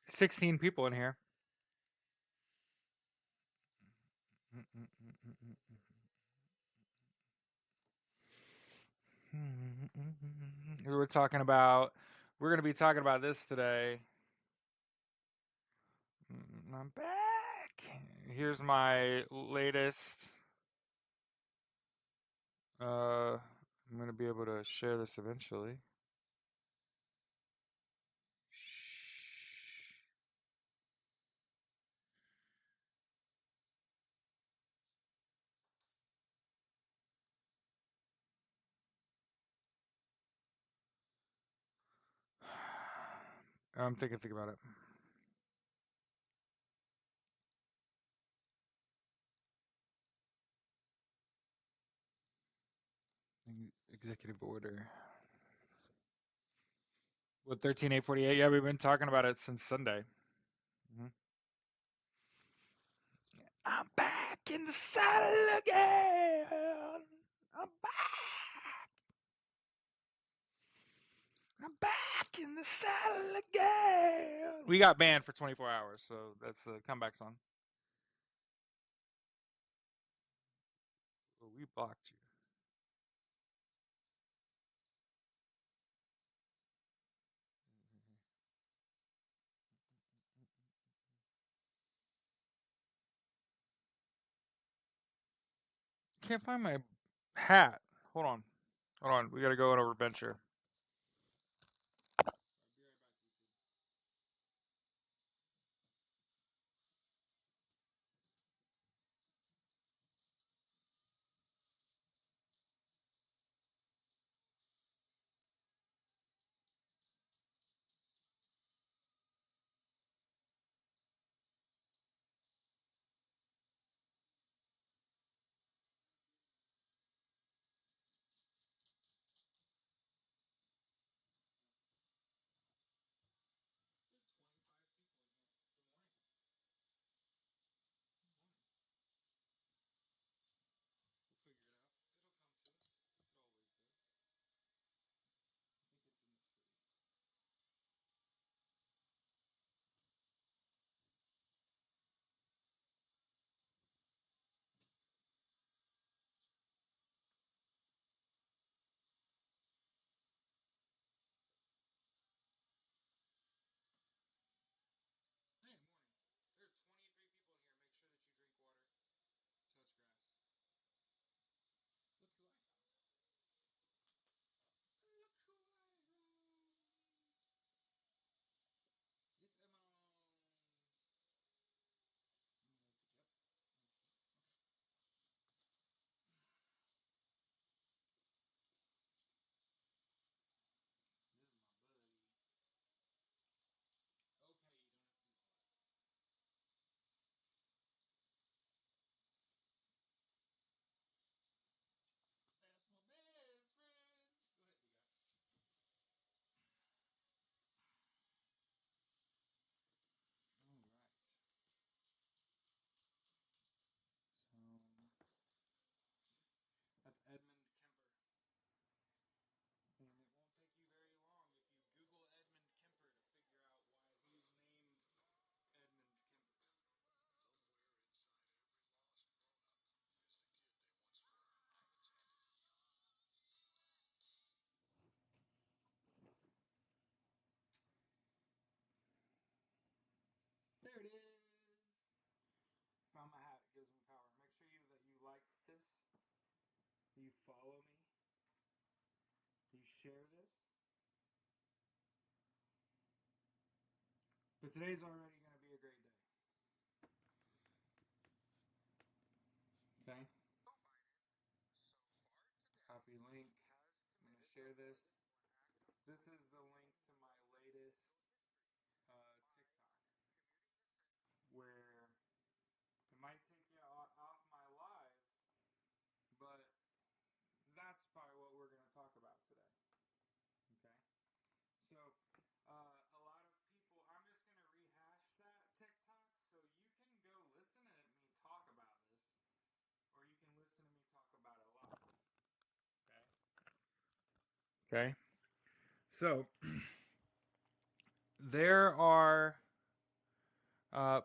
16 people in here. We're talking about. We're going to be talking about this today. I'm back. Here's my latest. I'm going to be able to share this eventually. I'm thinking about it. Executive order. What 13848? Yeah, we've been talking about it since Sunday. Mm-hmm. I'm back in the saddle again. I'm back. I'm back in the saddle again. We got banned for 24 hours, so that's a comeback song. Oh, we blocked you. Can't find my hat. Hold on. Hold on. We got to go on a adventure. That's Edmund Kemper. And it won't take you very long if you Google Edmund Kemper to figure out why he's named Edmund Kemper. There it is. Found my hat. It gives me power. Make sure that you like this. You follow me. You share this. But today's already going to be a great day. Okay? Copy link. I'm going to share this. This is the link to my latest TikTok, where it might take you off my live, but that's probably what we're going to talk about today. Okay? So, a lot of people, I'm just going to rehash that TikTok so you can go listen to me talk about this, or you can listen to me talk about it live. Okay? Okay? So, there are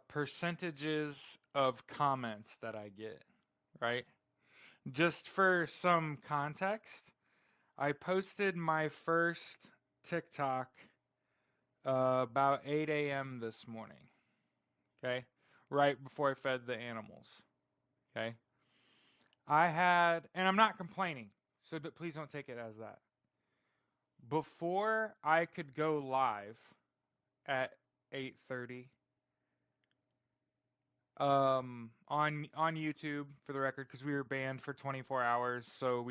percentages of comments that I get, right? Just for some context, I posted my first TikTok about 8 a.m. this morning, okay? Right before I fed the animals, okay? I had, and I'm not complaining, so please don't take it as that. Before I could go live at 8:30 on YouTube, for the record, because we were banned for 24 hours, so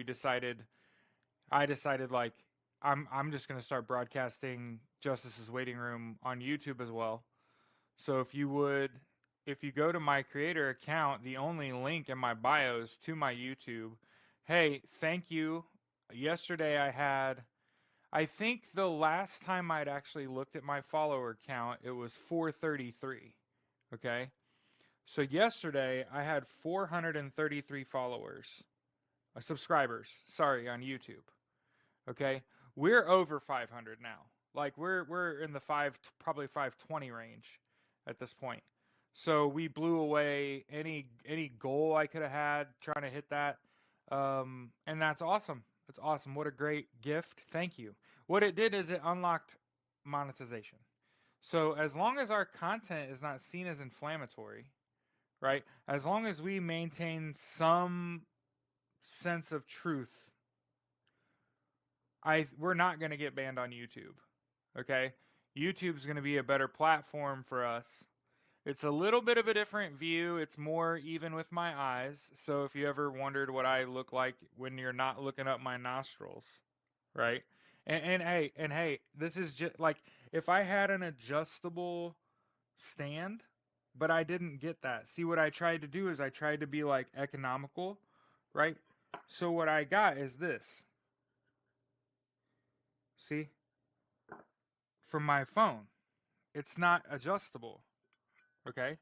I decided like I'm just gonna start broadcasting Justice's Waiting Room on YouTube as well. So if you go to my creator account, the only link in my bio is to my YouTube. Hey, thank you. Yesterday I think the last time I'd actually looked at my follower count, it was 433. Okay? So yesterday I had 433 followers, subscribers, sorry, on YouTube. Okay? We're over 500 now. Like we're in the probably 520 range at this point. So we blew away any goal I could have had trying to hit that. And that's awesome. That's awesome. What a great gift. Thank you. What it did is it unlocked monetization. So as long as our content is not seen as inflammatory, right? As long as we maintain some sense of truth, we're not going to get banned on YouTube. Okay? YouTube's going to be a better platform for us. It's a little bit of a different view. It's more even with my eyes. So if you ever wondered what I look like when you're not looking up my nostrils, right? And hey, this is just like if I had an adjustable stand, but I didn't get that. See, what I tried to do is I tried to be like economical, right? So what I got is this. See? From my phone. It's not adjustable. Okay?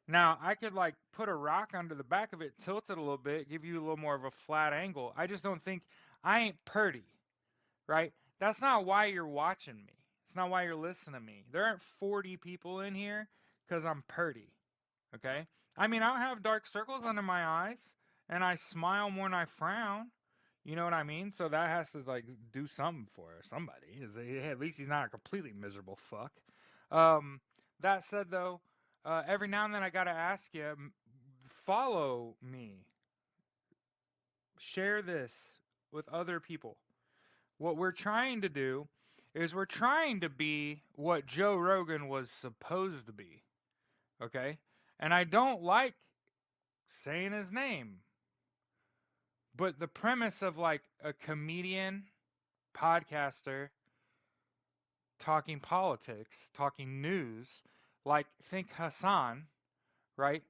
Now, I could like put a rock under the back of it, tilt it a little bit, give you a little more of a flat angle. I just don't think I ain't purty, right? That's not why you're watching me. It's not why you're listening to me. There aren't 40 people in here because I'm purty, okay? I mean, I don't have dark circles under my eyes, and I smile more than I frown. You know what I mean? So that has to like do something for somebody. At least he's not a completely miserable fuck. That said, though, every now and then I gotta ask you, follow me, share this with other people. What we're trying to do is we're trying to be what Joe Rogan was supposed to be. Okay? And I don't like saying his name. But the premise of like a comedian, podcaster, talking politics, talking news, like think Hassan, right?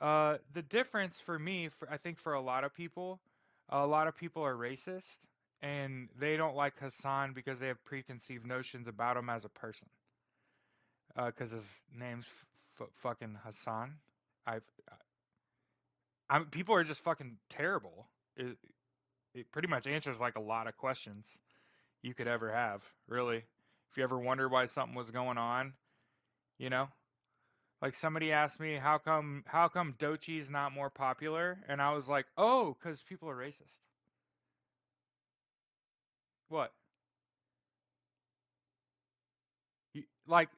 The difference for me, I think for a lot of people are racist and they don't like Hassan because they have preconceived notions about him as a person. Because his name's fucking Hassan. People are just fucking terrible. It pretty much answers like a lot of questions you could ever have, really. If you ever wonder why something was going on, you know? Like somebody asked me how come Dochi's not more popular, and I was like, "Oh, cuz people are racist." What? Like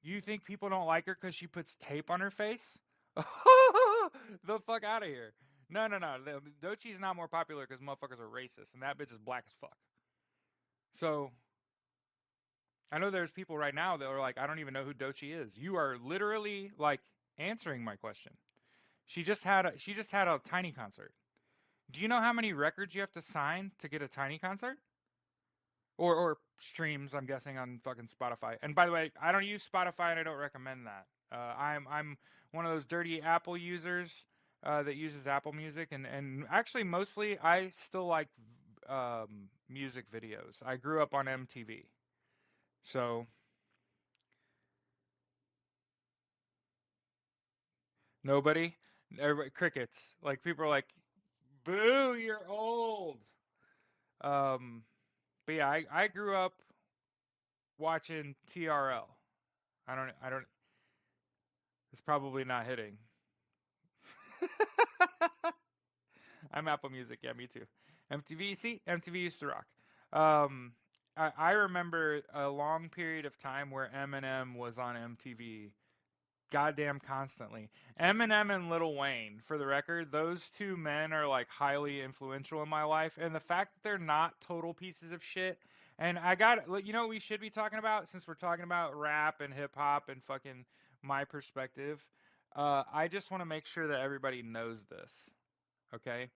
you think people don't like her cuz she puts tape on her face? The fuck out of here. No. Dochi's not more popular cuz motherfuckers are racist, and that bitch is black as fuck. So, I know there's people right now that are like, I don't even know who Dochi is. You are literally like answering my question. She just had a Tiny concert. Do you know how many records you have to sign to get a Tiny concert? Or streams, I'm guessing, on fucking Spotify. And by the way, I don't use Spotify and I don't recommend that. I'm one of those dirty Apple users that uses Apple Music, and actually mostly I still like music videos. I grew up on MTV. So nobody, everybody, crickets. Like people are like, "Boo, you're old." Um, but yeah, I grew up watching TRL. I don't. It's probably not hitting. I'm Apple Music. Yeah, me too. MTV. See, MTV used to rock. Um, I remember a long period of time where Eminem was on MTV goddamn constantly. Eminem and Lil Wayne, for the record, those two men are like highly influential in my life, and the fact that they're not total pieces of shit. And I got, you know, what we should be talking about since we're talking about rap and hip hop and fucking my perspective. I just want to make sure that everybody knows this. Okay.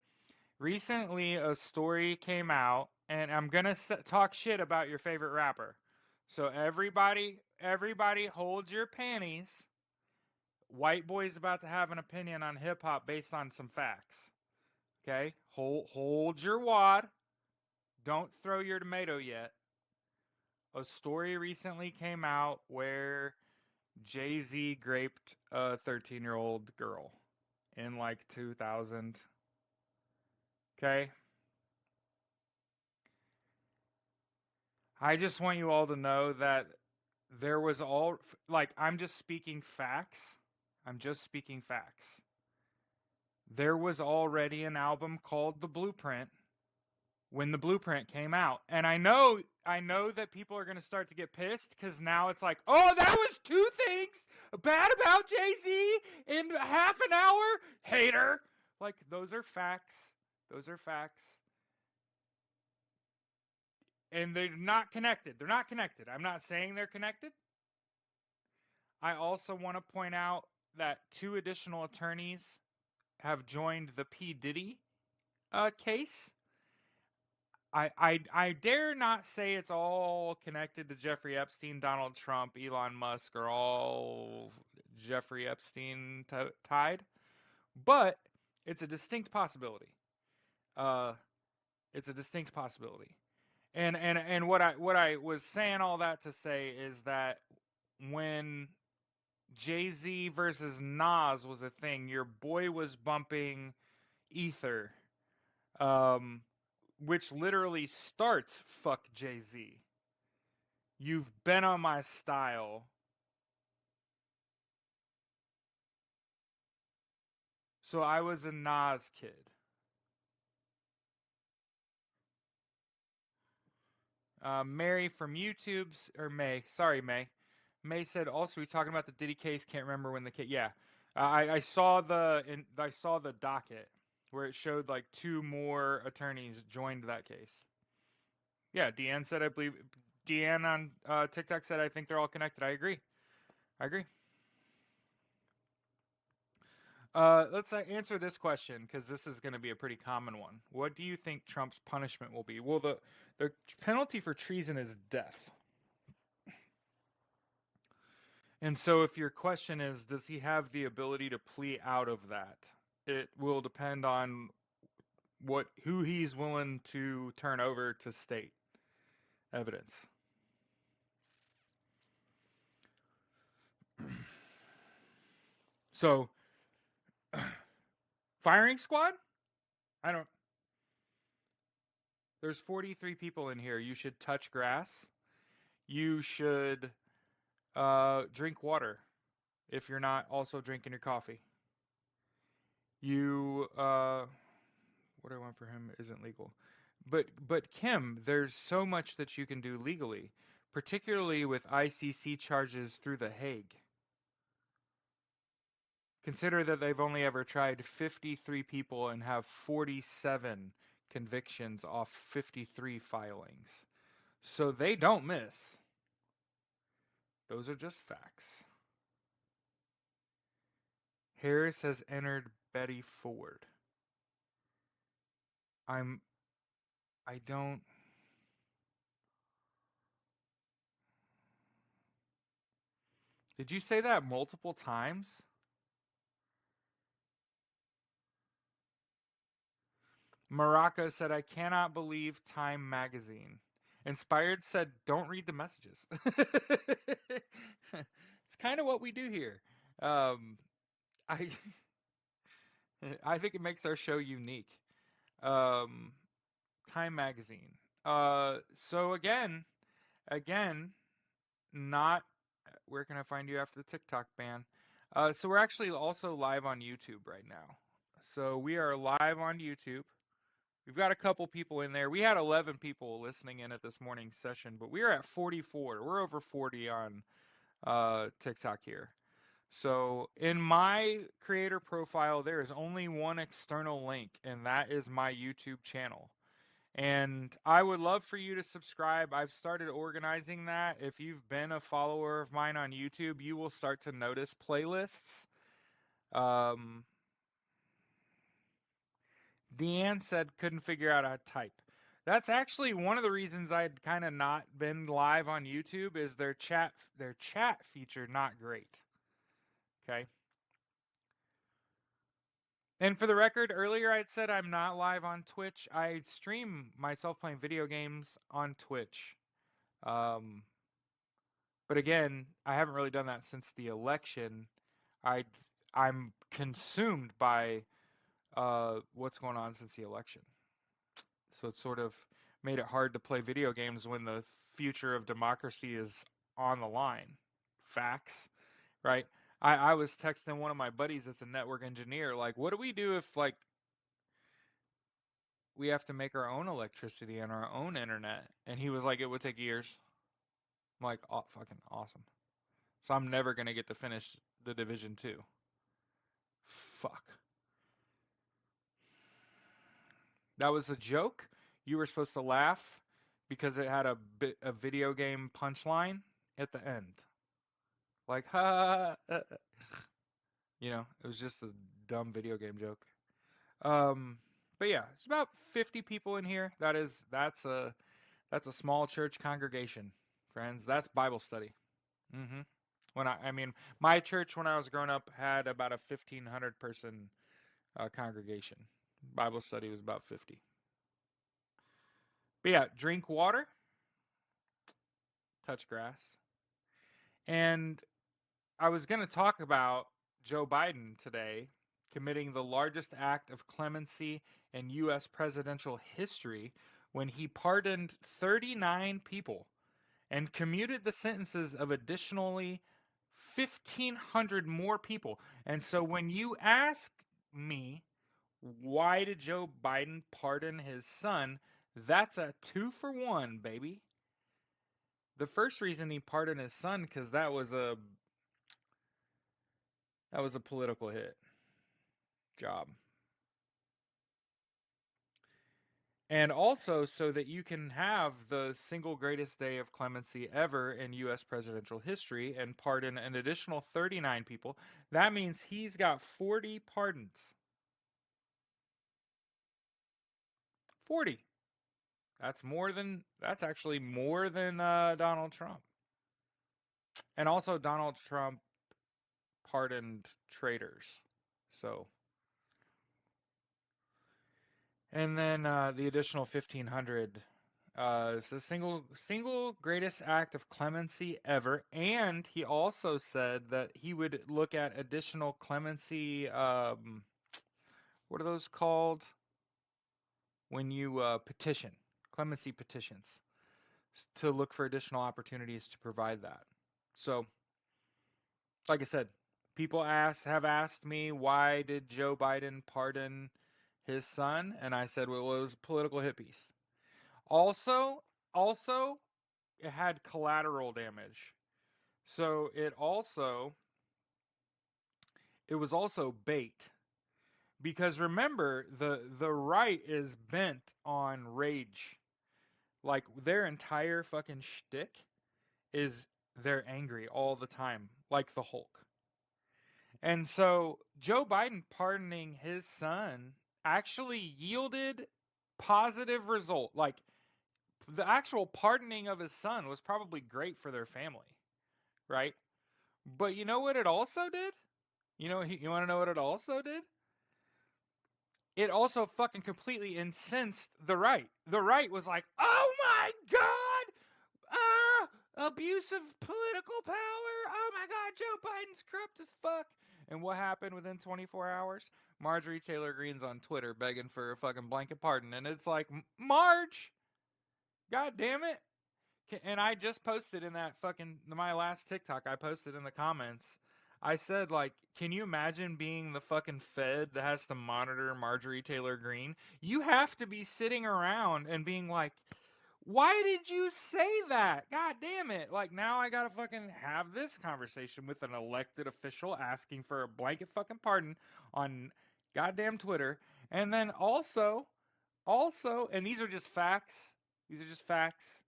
Recently, a story came out, and I'm gonna talk shit about your favorite rapper. So everybody, hold your panties. White boy's about to have an opinion on hip hop based on some facts. Okay, hold your wad. Don't throw your tomato yet. A story recently came out where Jay-Z raped a 13-year-old girl in like 2000. Okay, I just want you all to know that there was all like I'm just speaking facts. I'm just speaking facts. There was already an album called The Blueprint when The Blueprint came out. And I know that people are going to start to get pissed cuz now it's like, "Oh, that was two things bad about Jay-Z in half an hour? Hater." Like those are facts. Those are facts. And they're not connected. They're not connected. I'm not saying they're connected. I also want to point out that two additional attorneys have joined the P. Diddy case. I dare not say it's all connected to Jeffrey Epstein, Donald Trump, Elon Musk are all Jeffrey Epstein tied, but it's a distinct possibility. Uh, it's a distinct possibility. And what I was saying all that to say is that when Jay-Z versus Nas was a thing, your boy was bumping Ether, um, which literally starts "fuck Jay-Z." You've been on my style. So I was a Nas kid. Mary from YouTube's, or May, sorry, May. May said, also, we talking about the Diddy case. Can't remember when the case. Yeah, I saw I saw the docket where it showed like two more attorneys joined that case. Yeah, Deanne said, I believe Deanne on TikTok said, I think they're all connected. I agree. I agree. Let's answer this question because this is going to be a pretty common one. What do you think Trump's punishment will be? Well, the penalty for treason is death. And so, if your question is, does he have the ability to plea out of that? It will depend on who he's willing to turn over to state evidence. So, firing squad? I don't. There's 43 people in here. You should touch grass. You should drink water if you're not also drinking your coffee. You what I want for him isn't legal. But Kim, there's so much that you can do legally, particularly with ICC charges through The Hague. Consider that they've only ever tried 53 people and have 47 convictions off 53 filings. So they don't miss. Those are just facts. Harris has entered Betty Ford. I don't. Did you say that multiple times? Morocco said, I cannot believe Time magazine. Inspired said, don't read the messages. It's kind of what we do here. I I think it makes our show unique. Um, Time magazine. So again, not where can I find you after the TikTok ban? So we're actually also live on YouTube right now. So we are live on YouTube. We've got a couple people in there. We had 11 people listening in at this morning's session, but we're at 44. We're over 40 on TikTok here. So in my creator profile, there is only one external link, and that is my YouTube channel. And I would love for you to subscribe. I've started organizing that. If you've been a follower of mine on YouTube, you will start to notice playlists. Deanne said couldn't figure out how to type. That's actually one of the reasons I'd kind of not been live on YouTube is their chat feature not great. Okay. And for the record, earlier I'd said I'm not live on Twitch. I stream myself playing video games on Twitch. But again, I haven't really done that since the election. I'm consumed by what's going on since the election. So it's sort of made it hard to play video games when the future of democracy is on the line. Facts, right? I was texting one of my buddies that's a network engineer, like, what do we do if, like, we have to make our own electricity and our own internet? And he was like, it would take years. I'm like, oh, fucking awesome. So I'm never going to get to finish the Division 2. Fuck. That was a joke. You were supposed to laugh because it had a video game punchline at the end. Like, ha. You know, it was just a dumb video game joke. But yeah, it's about 50 people in here. That's a small church congregation, friends. That's Bible study. Mm-hmm. I mean, my church when I was growing up had about a 1,500 person congregation. Bible study was about 50. But yeah, drink water, touch grass. And I was going to talk about Joe Biden today committing the largest act of clemency in U.S. presidential history when he pardoned 39 people and commuted the sentences of additionally 1,500 more people. And so when you ask me, why did Joe Biden pardon his son? That's a 2-for-1, baby. The first reason he pardoned his son because that was a political hit job. And also so that you can have the single greatest day of clemency ever in U.S. presidential history and pardon an additional 39 people. That means he's got 40 pardons. 40. That's actually more than Donald Trump. And also Donald Trump pardoned traitors. So. And then the additional 1,500 is the single greatest act of clemency ever. And he also said that he would look at additional clemency. What are those called? When you petition, clemency petitions, to look for additional opportunities to provide that. So, like I said, people have asked me, why did Joe Biden pardon his son? And I said, well, it was political hippies. Also, it had collateral damage. So it was also bait. Because remember, the right is bent on rage. Like, their entire fucking shtick is they're angry all the time, like the Hulk. And so Joe Biden pardoning his son actually yielded positive result. Like, the actual pardoning of his son was probably great for their family, right? But you know what it also did? You want to know what it also did? It also fucking completely incensed the right. The right was like, oh my God! Abuse of political power! Oh my God, Joe Biden's corrupt as fuck! And what happened within 24 hours? Marjorie Taylor Greene's on Twitter begging for a fucking blanket pardon. And it's like, Marge! God damn it! And I just posted in that fucking, my last TikTok, I posted in the comments, I said, like, can you imagine being the fucking Fed that has to monitor Marjorie Taylor Greene? You have to be sitting around and being like, why did you say that? God damn it. Like, now I gotta fucking have this conversation with an elected official asking for a blanket fucking pardon on goddamn Twitter. And then also, and these are just facts. These are just facts.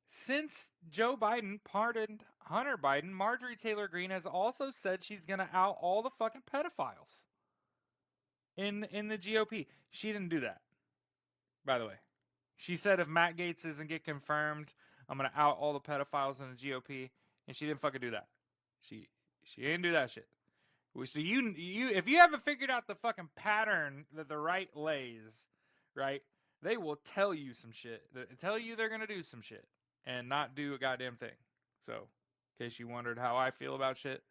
Since Joe Biden pardoned Hunter Biden, Marjorie Taylor Greene has also said she's going to out all the fucking pedophiles in the GOP. She didn't do that, by the way. She said if Matt Gaetz doesn't get confirmed, I'm going to out all the pedophiles in the GOP, and she didn't fucking do that. She didn't do that shit. So you if you haven't figured out the fucking pattern that the right lays, right? They will tell you some shit. Tell you they're gonna do some shit and not do a goddamn thing. So, in case you wondered how I feel about shit,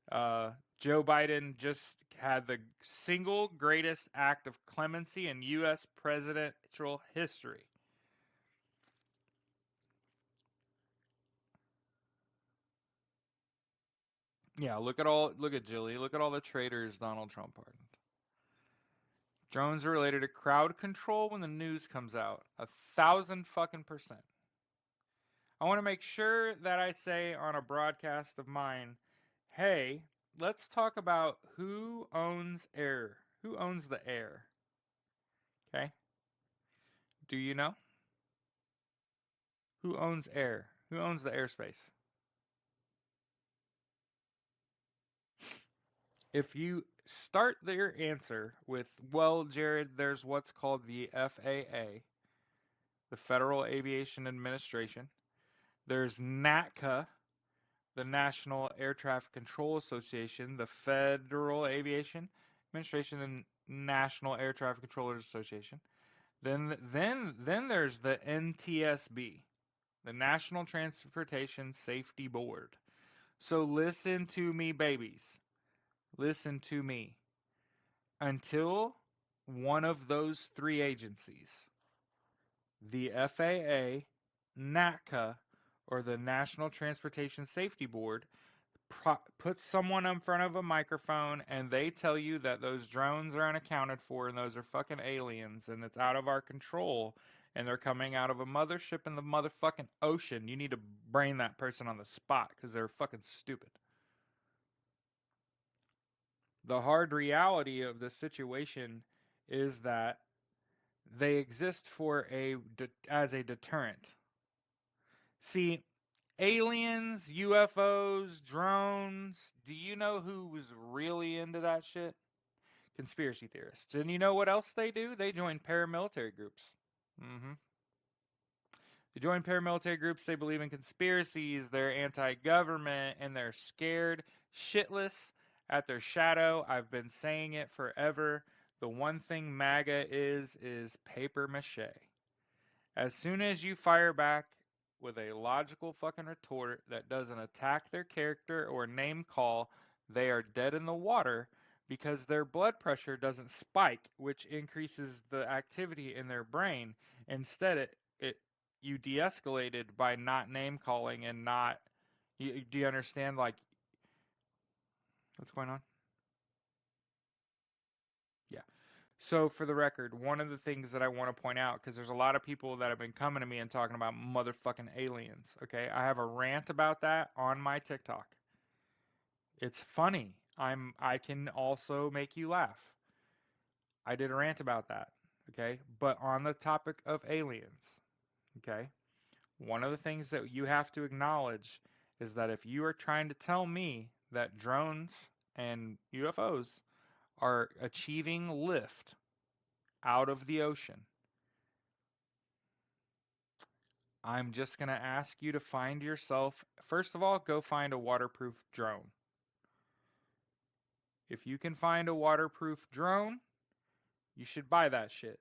Joe Biden just had the single greatest act of clemency in U.S. presidential history. Yeah, look at Jilly. Look at all the traitors Donald Trump pardoned. Drones are related to crowd control when the news comes out. 1,000 fucking %. I want to make sure that I say on a broadcast of mine, hey, let's talk about who owns air. Who owns the air? Okay? Do you know? Who owns air? Who owns the airspace? If you start your answer with, well, Jared, there's what's called the FAA, the Federal Aviation Administration. There's NATCA, the National Air Traffic Control Association, the Federal Aviation Administration, and National Air Traffic Controllers Association. Then there's the NTSB, the National Transportation Safety Board. So listen to me, babies. Listen to me. Until one of those three agencies, the FAA, NATCA, or the National Transportation Safety Board, puts someone in front of a microphone and they tell you that those drones are unaccounted for and those are fucking aliens and it's out of our control and they're coming out of a mothership in the motherfucking ocean, you need to brain that person on the spot because they're fucking stupid. The hard reality of this situation is that they exist as a deterrent. See, aliens, UFOs, drones, do you know who was really into that shit? Conspiracy theorists. And you know what else they do? They join paramilitary groups. They join paramilitary groups, they believe in conspiracies, they're anti-government, and they're scared shitless at their shadow. I've been saying it forever. The one thing MAGA is paper mache. As soon as you fire back with a logical fucking retort that doesn't attack their character or name call, they are dead in the water because their blood pressure doesn't spike, which increases the activity in their brain. Instead, you de-escalated by not name calling and not. Do you understand? Like, what's going on? Yeah. So, for the record, one of the things that I want to point out, because there's a lot of people that have been coming to me and talking about motherfucking aliens, okay? I have a rant about that on my TikTok. It's funny. I can also make you laugh. I did a rant about that, okay? But on the topic of aliens, okay? One of the things that you have to acknowledge is that if you are trying to tell me that drones and UFOs are achieving lift out of the ocean, I'm just going to ask you to find yourself, first of all, go find a waterproof drone. If you can find a waterproof drone, you should buy that shit.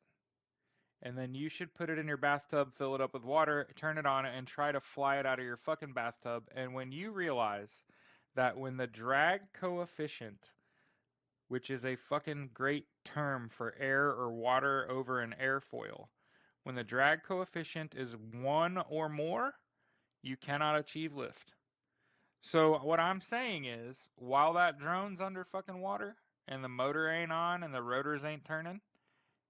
And then you should put it in your bathtub, fill it up with water, turn it on, and try to fly it out of your fucking bathtub. And when you realize that when the drag coefficient, which is a fucking great term for air or water over an airfoil, when the drag coefficient is 1 or more, you cannot achieve lift. So what I'm saying is, while that drone's under fucking water and the motor ain't on and the rotors ain't turning,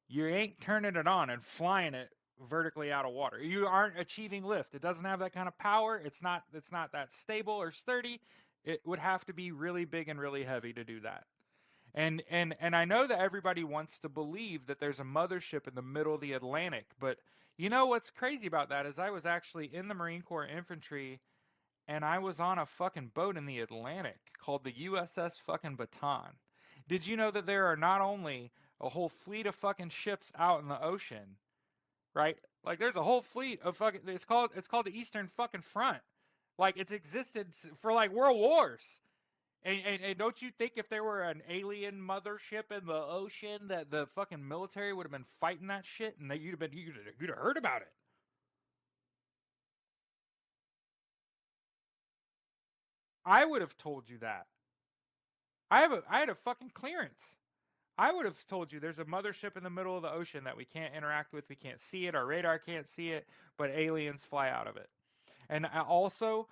you ain't turning it on and flying it vertically out of water. You aren't achieving lift. It doesn't have that kind of power. It's not that stable or sturdy. It would have to be really big and really heavy to do that. And I know that everybody wants to believe that there's a mothership in the middle of the Atlantic, but you know what's crazy about that is I was actually in the Marine Corps infantry and I was on a fucking boat in the Atlantic called the USS fucking Baton. Did you know that there are not only a whole fleet of fucking ships out in the ocean, right? Like there's a whole fleet of fucking it's called the Eastern fucking Front. Like it's existed for like world wars. And don't you think if there were an alien mothership in the ocean that the fucking military would have been fighting that shit and that you'd have heard about it? I would have told you that. I had a fucking clearance. I would have told you there's a mothership in the middle of the ocean that we can't interact with, we can't see it, our radar can't see it, but aliens fly out of it. And also,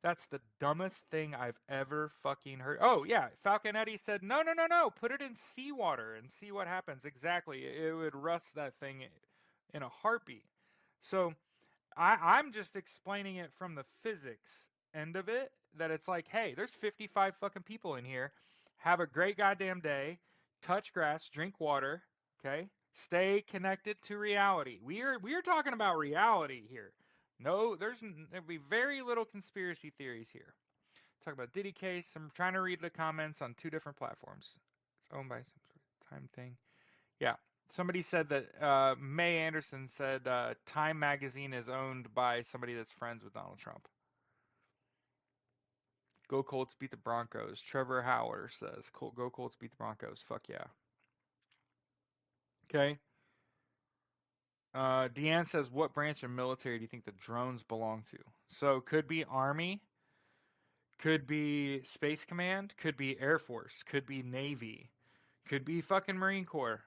that's the dumbest thing I've ever fucking heard. Oh yeah, Falcon Eddie said, no, no, no, no, put it in seawater and see what happens. Exactly, it would rust that thing in a heartbeat. So I'm just explaining it from the physics end of it. That it's like, hey, there's 55 fucking people in here. Have a great goddamn day. Touch grass, drink water. Okay, stay connected to reality. We are talking about reality here. No, there'll be very little conspiracy theories here. Talk about Diddy case. I'm trying to read the comments on two different platforms. It's owned by some sort of time thing. Yeah. Somebody said that May Anderson said Time Magazine is owned by somebody that's friends with Donald Trump. Go Colts beat the Broncos. Trevor Howard says, Go Colts beat the Broncos. Fuck yeah. Okay. Deanne says, what branch of military do you think the drones belong to? So could be Army, could be Space Command, could be Air Force, could be Navy, could be fucking Marine Corps.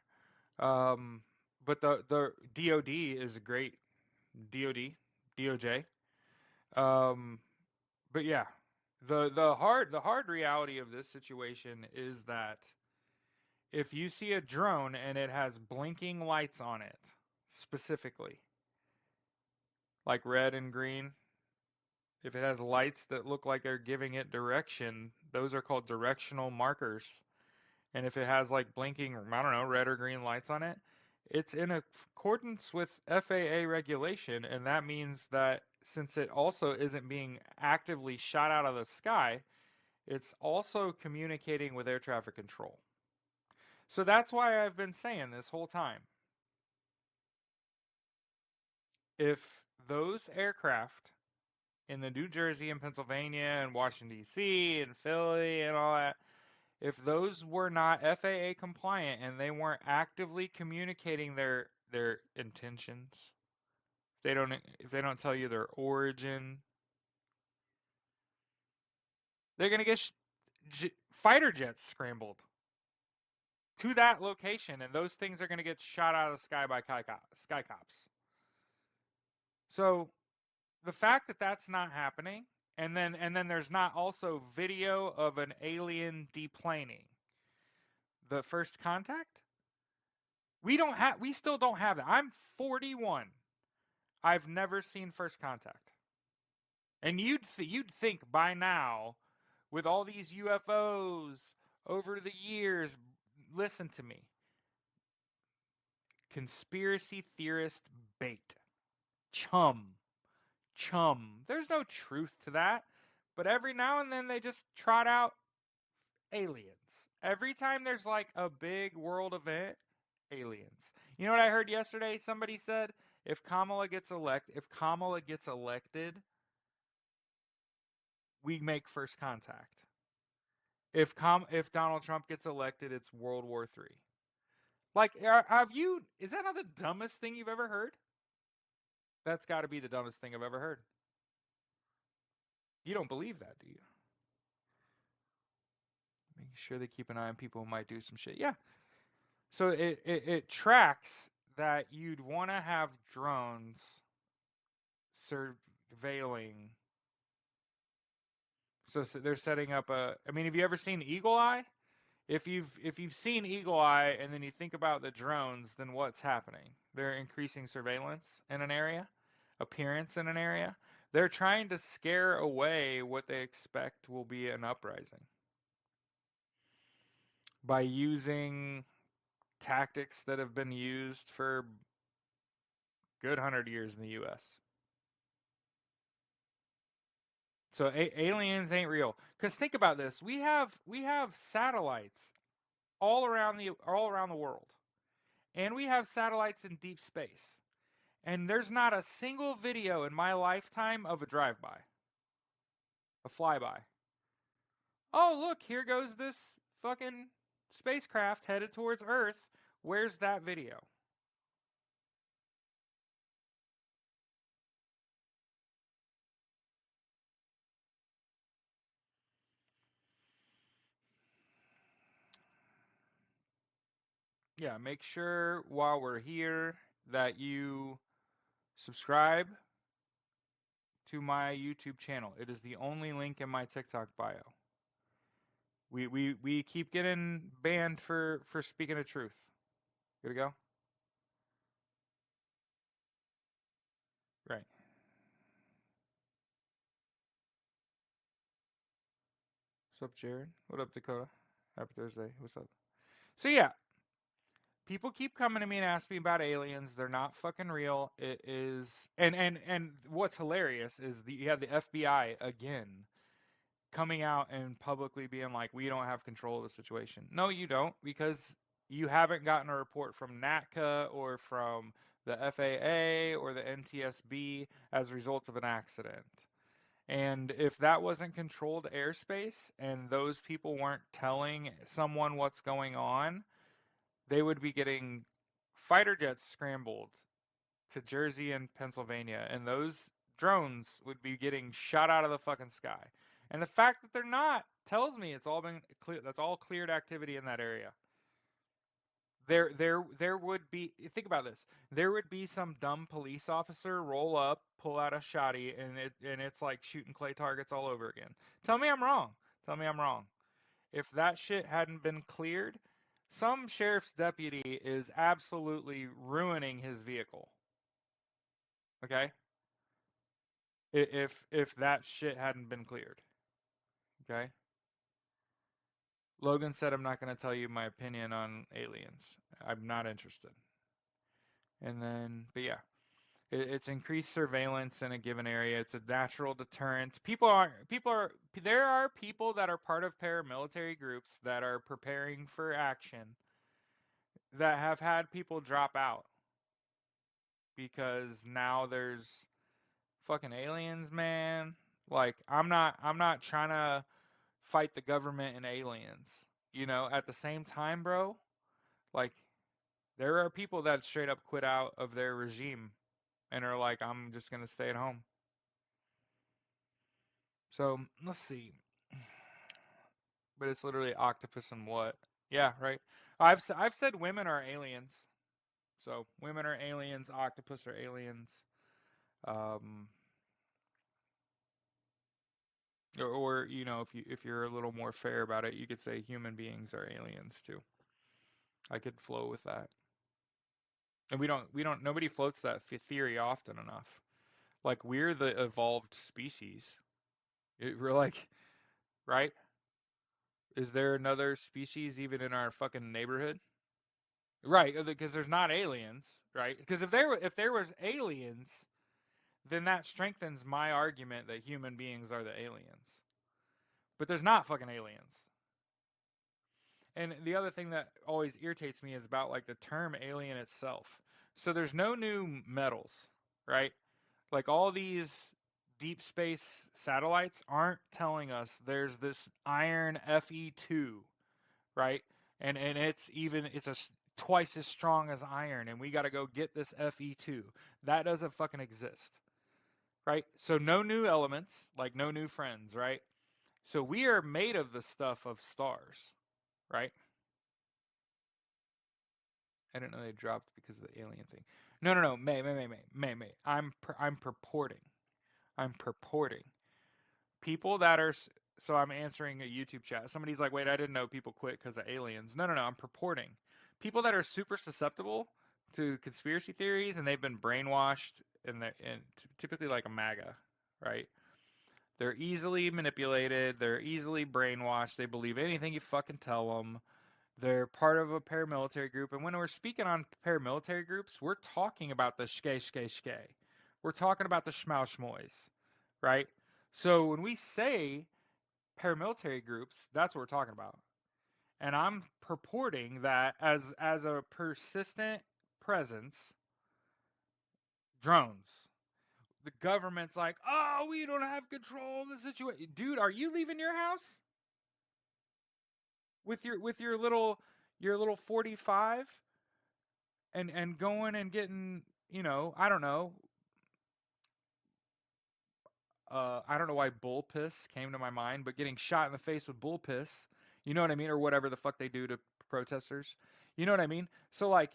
Um, but the DoD is a great DoD, DOJ. Um, but yeah, the hard reality of this situation is that if you see a drone and it has blinking lights on it, specifically, like red and green, if it has lights that look like they're giving it direction, those are called directional markers. And if it has like blinking, I don't know, red or green lights on it, it's in accordance with FAA regulation. And that means that since it also isn't being actively shot out of the sky, it's also communicating with air traffic control. So that's why I've been saying this whole time. If those aircraft in the New Jersey and Pennsylvania and Washington, D.C. and Philly and all that, if those were not FAA compliant and they weren't actively communicating their intentions, if they don't tell you their origin, they're gonna get fighter jets scrambled to that location, and those things are gonna get shot out of the sky by sky cops. So the fact that that's not happening, and then there's not also video of an alien deplaning. The first contact, we still don't have that. I'm 41. I've never seen first contact. And you'd think by now, with all these UFOs over the years, listen to me. Conspiracy theorist bait. Chum. There's no truth to that. But every now and then they just trot out aliens. Every time there's like a big world event, aliens. You know what I heard yesterday? Somebody said if Kamala gets elected, we make first contact. If Donald Trump gets elected, it's World War III. Like, have you? Is that not the dumbest thing you've ever heard? That's got to be the dumbest thing I've ever heard. You don't believe that, do you? Making sure they keep an eye on people who might do some shit. Yeah. So it tracks that you'd want to have drones surveilling So they're setting up a. I mean, have you ever seen Eagle Eye? If you've seen Eagle Eye and then you think about the drones, then what's happening? They're increasing surveillance in an area, appearance in an area. They're trying to scare away what they expect will be an uprising by using tactics that have been used for good 100 years in the U.S. So aliens ain't real. Cause think about this: we have satellites all around the world, and we have satellites in deep space. And there's not a single video in my lifetime of a drive-by, a flyby. Oh, look, here goes this fucking spacecraft headed towards Earth. Where's that video? Yeah, make sure while we're here that you subscribe to my YouTube channel. It is the only link in my TikTok bio. We keep getting banned for speaking the truth. Good to go? Right. What's up, Jared? What up, Dakota? Happy Thursday. What's up? So yeah, people keep coming to me and asking me about aliens. They're not fucking real. It is, and what's hilarious is you have the FBI again coming out and publicly being like, we don't have control of the situation. No, you don't, because you haven't gotten a report from NATCA or from the FAA or the NTSB as a result of an accident. And if that wasn't controlled airspace and those people weren't telling someone what's going on, they would be getting fighter jets scrambled to Jersey and Pennsylvania, and those drones would be getting shot out of the fucking sky. And the fact that they're not tells me it's all been clear. That's all cleared activity in that area. There would be. Think about this. There would be some dumb police officer roll up, pull out a shotty, and it's like shooting clay targets all over again. Tell me I'm wrong. Tell me I'm wrong. If that shit hadn't been cleared, some sheriff's deputy is absolutely ruining his vehicle. Okay? If that shit hadn't been cleared. Okay? Logan said I'm not going to tell you my opinion on aliens. I'm not interested. And then, but yeah, it's increased surveillance in a given area. It's a natural deterrent. There are people that are part of paramilitary groups that are preparing for action that have had people drop out because now there's fucking aliens, man. Like I'm not trying to fight the government and aliens. At the same time, bro, like there are people that straight up quit out of their regime and are like, I'm just gonna stay at home. So let's see. But it's literally octopus and what? Yeah, right. I've said women are aliens. So women are aliens, octopus are aliens. Um, or if you're a little more fair about it, you could say human beings are aliens too. I could flow with that. And we don't nobody floats that theory often enough. Like we're the evolved species. We're like, right? Is there another species even in our fucking neighborhood? Right, because there's not aliens, right? Because if there was aliens, then that strengthens my argument that human beings are the aliens. But there's not fucking aliens. And the other thing that always irritates me is about like the term alien itself. So there's no new metals, right? Like all these deep space satellites aren't telling us there's this iron Fe2, right? And it's twice as strong as iron and we got to go get this Fe2. That doesn't fucking exist. Right? So no new elements, like no new friends, right? So we are made of the stuff of stars, right? I didn't know they dropped because of the alien thing. No, no, no. May. I'm purporting. I'm purporting. People that are So I'm answering a YouTube chat. Somebody's like, wait, I didn't know people quit because of aliens. No, no, no. I'm purporting people that are super susceptible to conspiracy theories and they've been brainwashed and typically like a MAGA, right? They're easily manipulated. They're easily brainwashed. They believe anything you fucking tell them. They're part of a paramilitary group. And when we're speaking on paramilitary groups, we're talking about the shke. We're talking about the schmau schmoys, right? So when we say paramilitary groups, that's what we're talking about. And I'm purporting that as a persistent presence, drones. The government's like, oh, we don't have control of the situation. Dude, are you leaving your house with your little 45 and going and getting, I don't know. I don't know why bull piss came to my mind, but getting shot in the face with bull piss, you know what I mean, or whatever the fuck they do to protesters, you know what I mean. So like,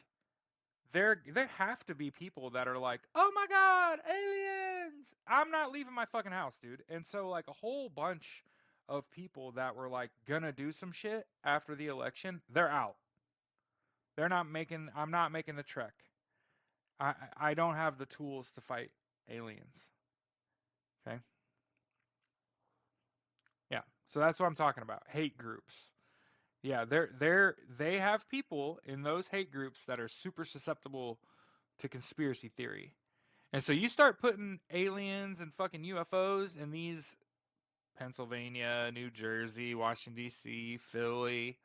there have to be people that are like, oh my god, aliens! I'm not leaving my fucking house, dude. And so like a whole bunch of people that were like gonna do some shit after the election, they're out. They're not making. I'm not making the trek. I don't have the tools to fight aliens. Okay. Yeah. So that's what I'm talking about. Hate groups. Yeah, they have people in those hate groups that are super susceptible to conspiracy theory. And so you start putting aliens and fucking UFOs in these Pennsylvania, New Jersey, Washington D.C., Philly.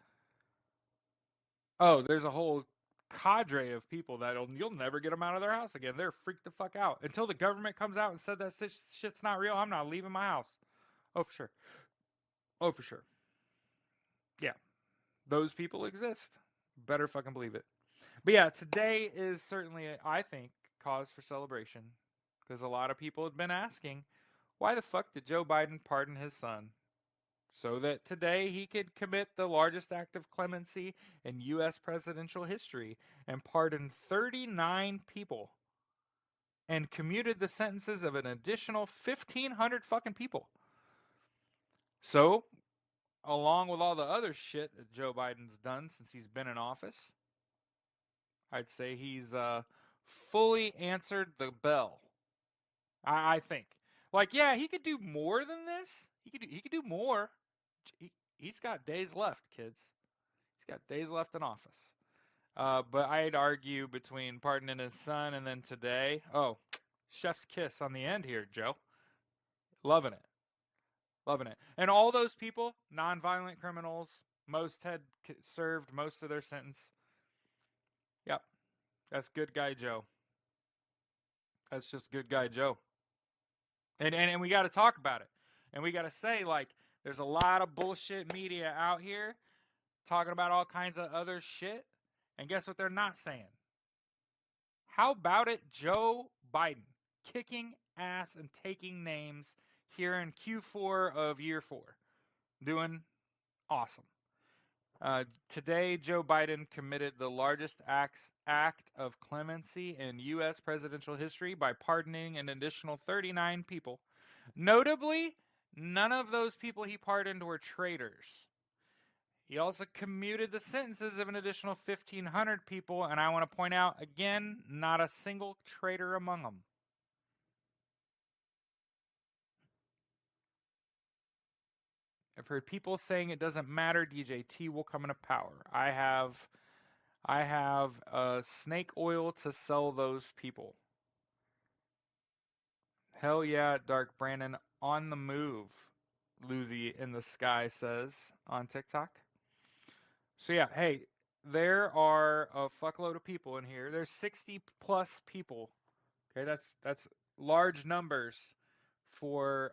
Oh, there's a whole cadre of people that you'll never get them out of their house again. They're freaked the fuck out until the government comes out and said that shit's not real. I'm not leaving my house. Oh, for sure. Oh, for sure. Yeah, those people exist. Better fucking believe it. But yeah, today is certainly, I think, cause for celebration because a lot of people had been asking, why the fuck did Joe Biden pardon his son? So that today he could commit the largest act of clemency in U.S. presidential history and pardon 39 people and commuted the sentences of an additional 1,500 fucking people. So, along with all the other shit that Joe Biden's done since he's been in office, I'd say he's fully answered the bell. I think. Like, yeah, he could do more than this. He could do more. He's got days left, kids. He's got days left in office. But I'd argue between pardoning his son and then today. Oh, chef's kiss on the end here, Joe. Loving it. Loving it. And all those people, nonviolent criminals, most had served most of their sentence. Yep. That's good guy Joe. That's just good guy Joe. And we got to talk about it. And we got to say, like, there's a lot of bullshit media out here talking about all kinds of other shit. And guess what they're not saying? How about it, Joe Biden kicking ass and taking names here in Q4 of year 4? Doing awesome. Today, Joe Biden committed the largest act of clemency in U.S. presidential history by pardoning an additional 39 people. Notably, none of those people he pardoned were traitors. He also commuted the sentences of an additional 1,500 people, and I want to point out, again, not a single traitor among them. I've heard people saying it doesn't matter, DJT will come into power. I have snake oil to sell those people. Hell yeah, Dark Brandon, on the move, Lucy in the Sky says on TikTok. So yeah, hey, there are a fuckload of people in here. There's 60 plus people. Okay, that's large numbers for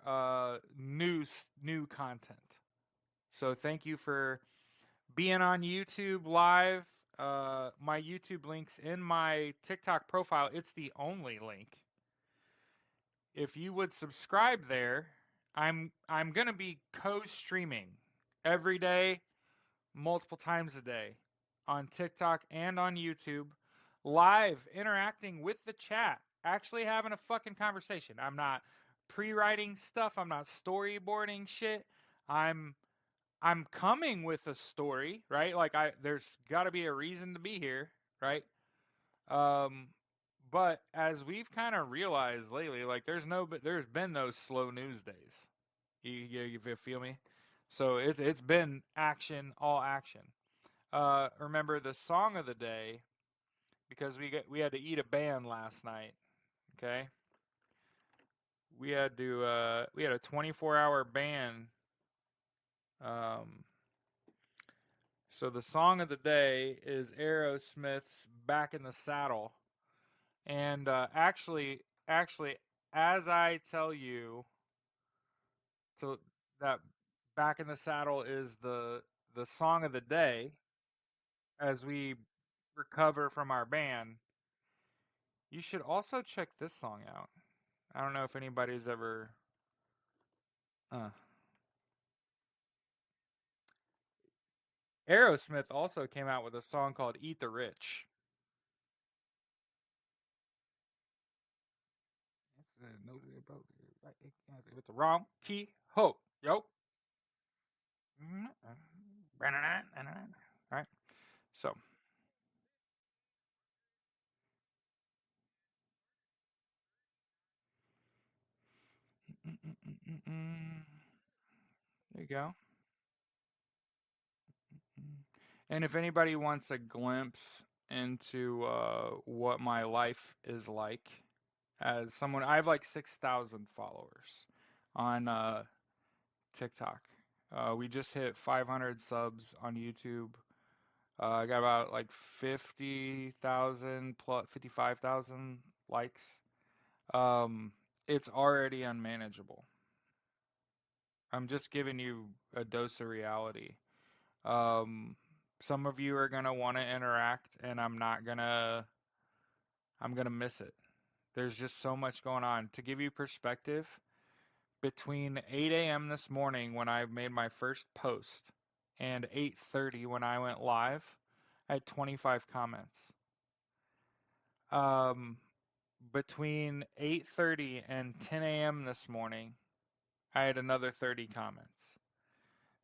new content. So thank you for being on YouTube live. My YouTube link's in my TikTok profile. It's the only link. If you would subscribe there, I'm gonna be co-streaming every day, multiple times a day, on TikTok and on YouTube, live interacting with the chat, actually having a fucking conversation. I'm not pre-writing stuff. I'm not storyboarding shit. I'm I'm coming with a story, right? Like there's got to be a reason to be here, right? Um, but as we've kind of realized lately, like there's been those slow news days. You feel me? So it's been action, all action. Remember the song of the day because we had to eat a band last night. Okay, we had a 24-hour ban. Um, so the song of the day is Aerosmith's "Back in the Saddle," and actually, as I tell you, to that "Back in the Saddle" is the song of the day as we recover from our ban. You should also check this song out. I don't know if anybody's ever. Uh, Aerosmith also came out with a song called "Eat the Rich." It's no about with the wrong key. Ho, yo. All right. So, there you go. And if anybody wants a glimpse into what my life is like as someone, I have like 6,000 followers on TikTok. We just hit 500 subs on YouTube. I got about like 50,000 plus 55,000 likes. Um, it's already unmanageable. I'm just giving you a dose of reality. Um, some of you are gonna want to interact, and I'm not gonna. I'm gonna miss it. There's just so much going on. To give you perspective, between 8 a.m. this morning when I made my first post and 8:30 when I went live, I had 25 comments. Um, between 8:30 and 10 a.m. this morning, I had another 30 comments.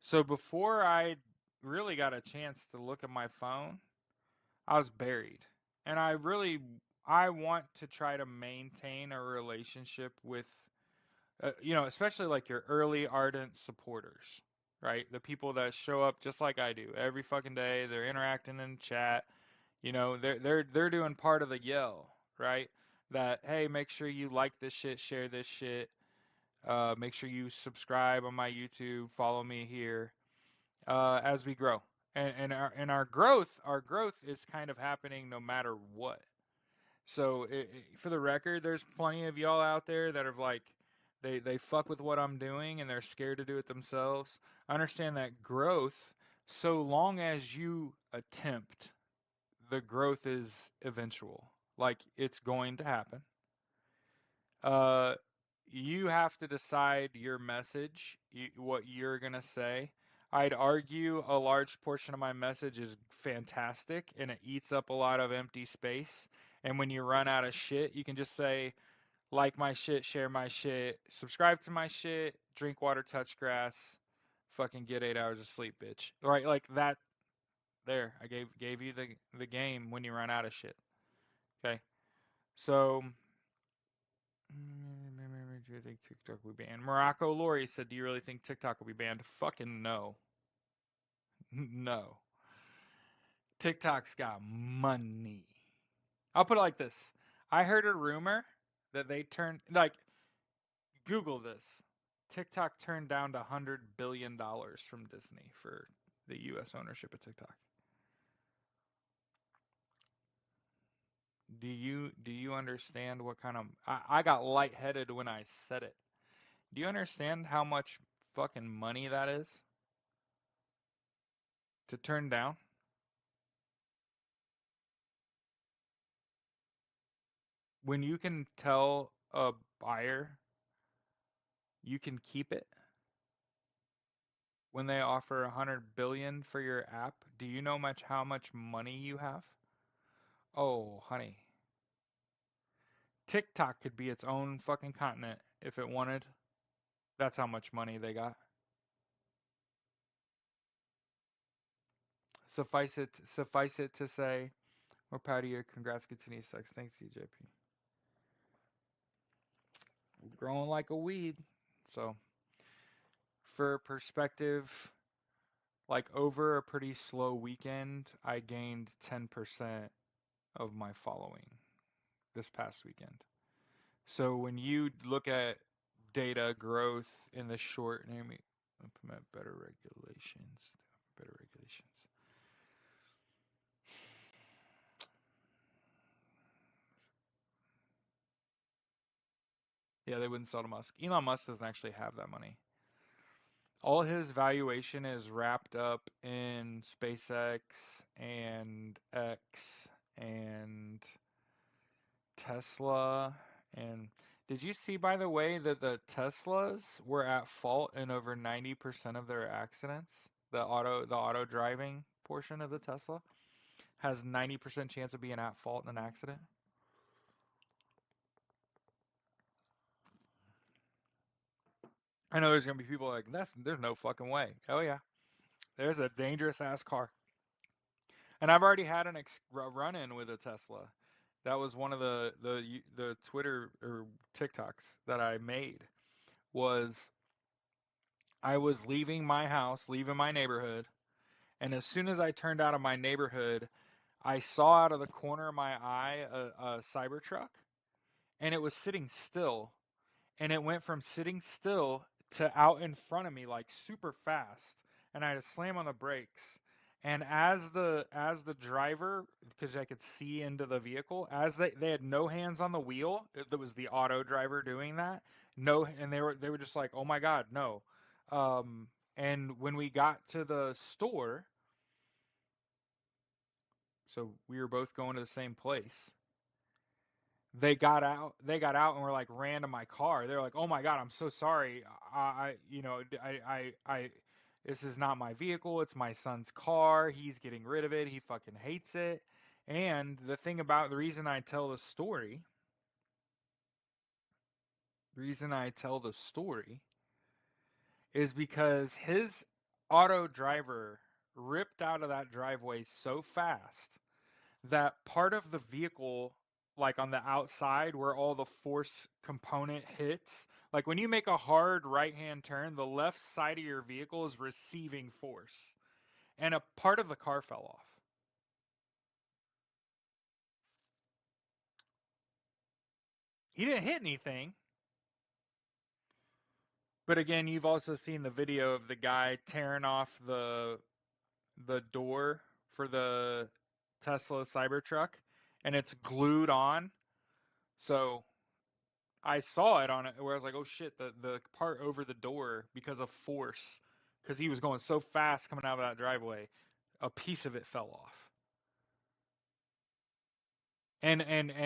So before I really got a chance to look at my phone, I was buried. And I want to try to maintain a relationship with especially like your early ardent supporters, right? The people that show up just like I do every fucking day. They're interacting in chat. They're doing part of the yell, right? That hey, make sure you like this shit, share this shit. Make sure you subscribe on my YouTube, follow me here as we grow. And our growth is kind of happening no matter what. So for the record, there's plenty of y'all out there that are like, they fuck with what I'm doing and they're scared to do it themselves. I understand that growth, so long as you attempt, the growth is eventual. Like it's going to happen. Uh, you have to decide your message, what you're gonna say. I'd argue a large portion of my message is fantastic and it eats up a lot of empty space. And when you run out of shit, you can just say, like my shit, share my shit, subscribe to my shit, drink water, touch grass, fucking get 8 hours of sleep, bitch. Right, like that. There, I gave you the game when you run out of shit. Okay, so do you think TikTok will be banned? Morocco Lori said, "Do you really think TikTok will be banned?" Fucking no, no. TikTok's got money. I'll put it like this: I heard a rumor that they turned like Google this. TikTok turned down to $100 billion from Disney for the U.S. ownership of TikTok. Do you understand what kind of I got lightheaded when I said it. Do you understand how much fucking money that is to turn down? When you can tell a buyer you can keep it when they offer 100 billion for your app, do you know much how much money you have? Oh, honey. TikTok could be its own fucking continent if it wanted. That's how much money they got. Suffice it to say, we're proud of you. Congrats, continue sex. Thanks, CJP. Growing like a weed. So, for perspective, like over a pretty slow weekend, I gained 10% of my following this past weekend. So when you look at data growth in the short, let me implement better regulations. Better regulations. Yeah, they wouldn't sell to Musk. Elon Musk doesn't actually have that money. All his valuation is wrapped up in SpaceX and X and Tesla. And did you see, by the way, that the Teslas were at fault in over 90% of their accidents? The auto driving portion of the Tesla has 90% chance of being at fault in an accident. I know there's gonna be people like there's no fucking way. Oh yeah, there's a dangerous ass car, and I've already had a run in with a Tesla. That was one of the Twitter or TikToks that I made. Was I was leaving my house, leaving my neighborhood, and as soon as I turned out of my neighborhood, I saw out of the corner of my eye a Cybertruck, and it was sitting still, and it went from sitting still to out in front of me like super fast, and I had to slam on the brakes. And as the driver, because I could see into the vehicle, as they had no hands on the wheel, it was the auto driver doing that. No, and they were just like, oh my god, no. Um, and when we got to the store, so we were both going to the same place. They got out and were like ran to my car. They're like, "Oh my god, I'm so sorry. I this is not my vehicle. It's my son's car. He's getting rid of it. He fucking hates it." And the reason I tell the story is because his auto driver ripped out of that driveway so fast that part of the vehicle, like on the outside where all the force component hits, like when you make a hard right hand turn, the left side of your vehicle is receiving force, and a part of the car fell off. He didn't hit anything, but again, you've also seen the video of the guy tearing off the door for the Tesla Cybertruck, and it's glued on. So I saw it on it where I was like, oh shit, the part over the door, because of force, because he was going so fast coming out of that driveway, a piece of it fell off. And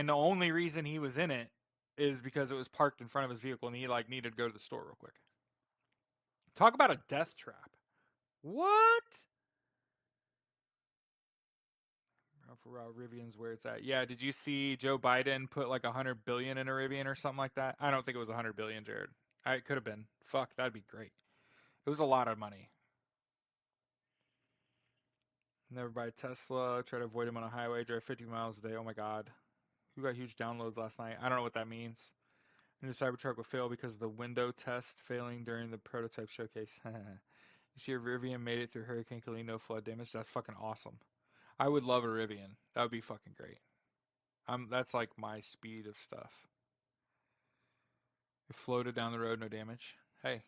the only reason he was in it is because it was parked in front of his vehicle and he like needed to go to the store real quick. Talk about a death trap. What? For Rivian's where it's at. Yeah, did you see Joe Biden put like 100 billion in a Rivian or something like that? I don't think it was 100 billion, Jared. It could have been. Fuck, that'd be great. It was a lot of money. Never buy a Tesla. Try to avoid him on a highway. Drive 50 miles a day. Oh my god. Who got huge downloads last night? I don't know what that means. And the Cybertruck will fail because of the window test failing during the prototype showcase. You see, a Rivian made it through Hurricane Helene, no flood damage. That's fucking awesome. I would love a Rivian. That would be fucking great. That's like my speed of stuff. It floated down the road, no damage. Hey,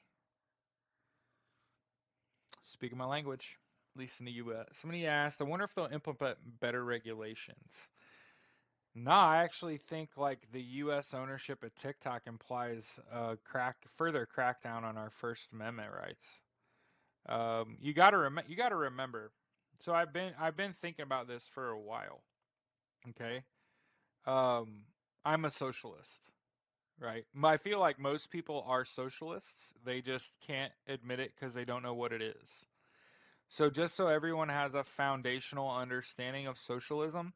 speaking my language, at least in the U.S. Somebody asked, I wonder if they'll implement better regulations. No, I actually think like the U.S. ownership of TikTok implies further crackdown on our First Amendment rights. You got to remember. So I've been thinking about this for a while. Okay, I'm a socialist, right? I feel like most people are socialists. They just can't admit it because they don't know what it is. So just so everyone has a foundational understanding of socialism,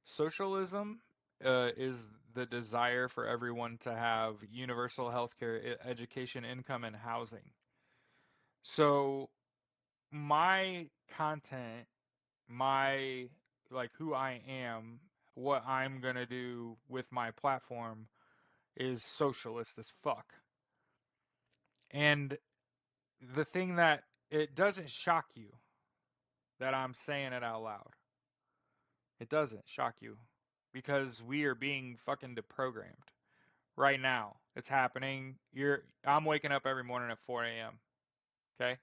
socialism is the desire for everyone to have universal healthcare, education, income, and housing. So my content my, like, who I am, what I'm gonna do with my platform is socialist as fuck. And the thing that it doesn't shock you that I'm saying it out loud. It doesn't shock you because we are being fucking deprogrammed right now. It's happening. I'm waking up every morning at 4 a.m. Okay?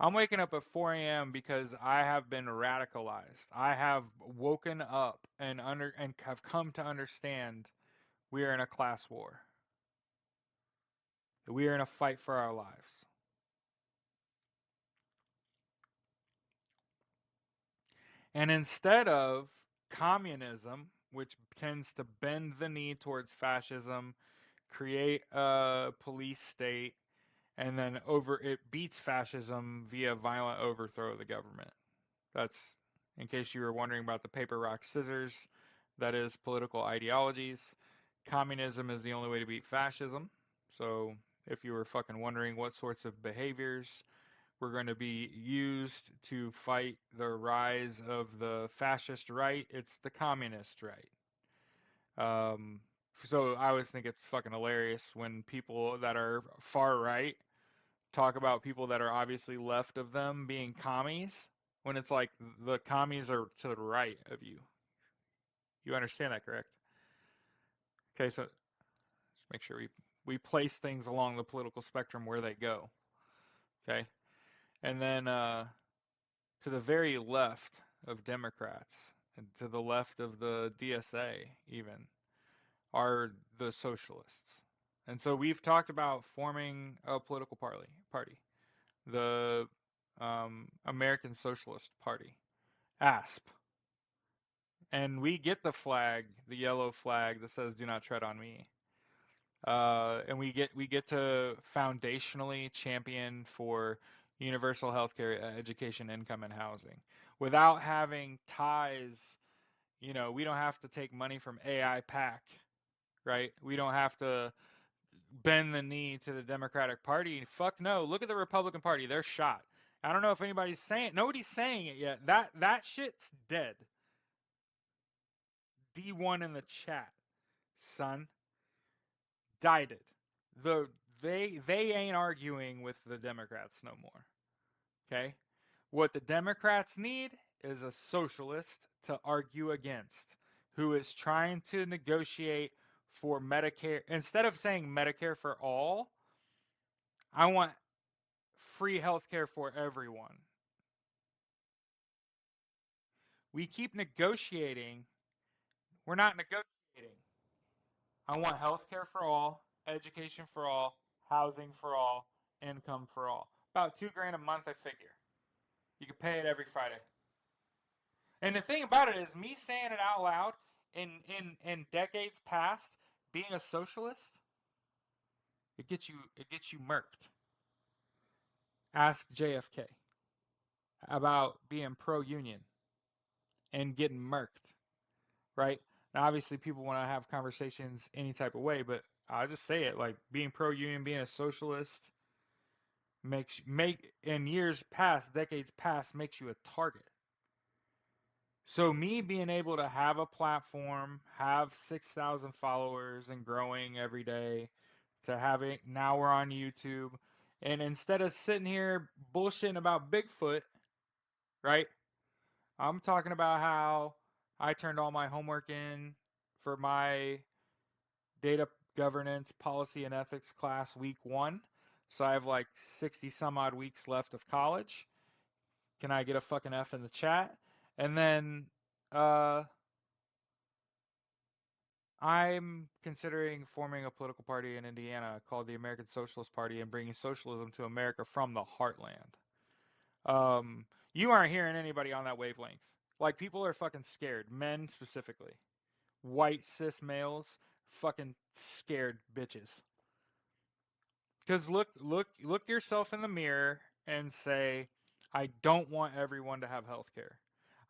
I'm waking up at 4 a.m. because I have been radicalized. I have woken up and have come to understand we are in a class war. We are in a fight for our lives. And instead of communism, which tends to bend the knee towards fascism, create a police state, and then it beats fascism via violent overthrow of the government. That's, in case you were wondering about the paper, rock, scissors, that is political ideologies. Communism is the only way to beat fascism. So if you were fucking wondering what sorts of behaviors were going to be used to fight the rise of the fascist right, it's the communist right. Um, so I always think it's fucking hilarious when people that are far right talk about people that are obviously left of them being commies, when it's like the commies are to the right of you. You understand that, correct? Okay, so let's make sure we place things along the political spectrum where they go. Okay, and then to the very left of Democrats and to the left of the DSA even are the socialists. And so we've talked about forming a political party, the American Socialist Party, ASP. And we get the flag, the yellow flag that says "Do not tread on me." And we get to foundationally champion for universal healthcare, education, income, and housing, without having ties. We don't have to take money from AIPAC, right? We don't have to bend the knee to the Democratic Party. Fuck no. Look at the Republican Party. They're shot. I don't know if nobody's saying it yet. That shit's dead. D1 in the chat, son. Died it. They ain't arguing with the Democrats no more. Okay? What the Democrats need is a socialist to argue against, who is trying to negotiate for Medicare. Instead of saying Medicare for all, I want free healthcare for everyone. We keep negotiating. We're not negotiating. I want healthcare for all, education for all, housing for all, income for all. About $2,000 a month, I figure. You can pay it every Friday. And the thing about it is, me saying it out loud in decades past, being a socialist, it gets you murked. Ask JFK about being pro-union and getting murked, right? Now, obviously, people want to have conversations any type of way, but I'll just say it: like being pro-union, being a socialist, in years past, decades past, makes you a target. So me being able to have a platform, have 6,000 followers and growing every day, to having now we're on YouTube, and instead of sitting here bullshitting about Bigfoot, right? I'm talking about how I turned all my homework in for my data governance, policy, and ethics class week 1. So I have like 60 some odd weeks left of college. Can I get a fucking F in the chat? And then I'm considering forming a political party in Indiana called the American Socialist Party and bringing socialism to America from the heartland. You aren't hearing anybody on that wavelength. Like, people are fucking scared. Men specifically. White cis males, fucking scared bitches. Because look yourself in the mirror and say, I don't want everyone to have health care.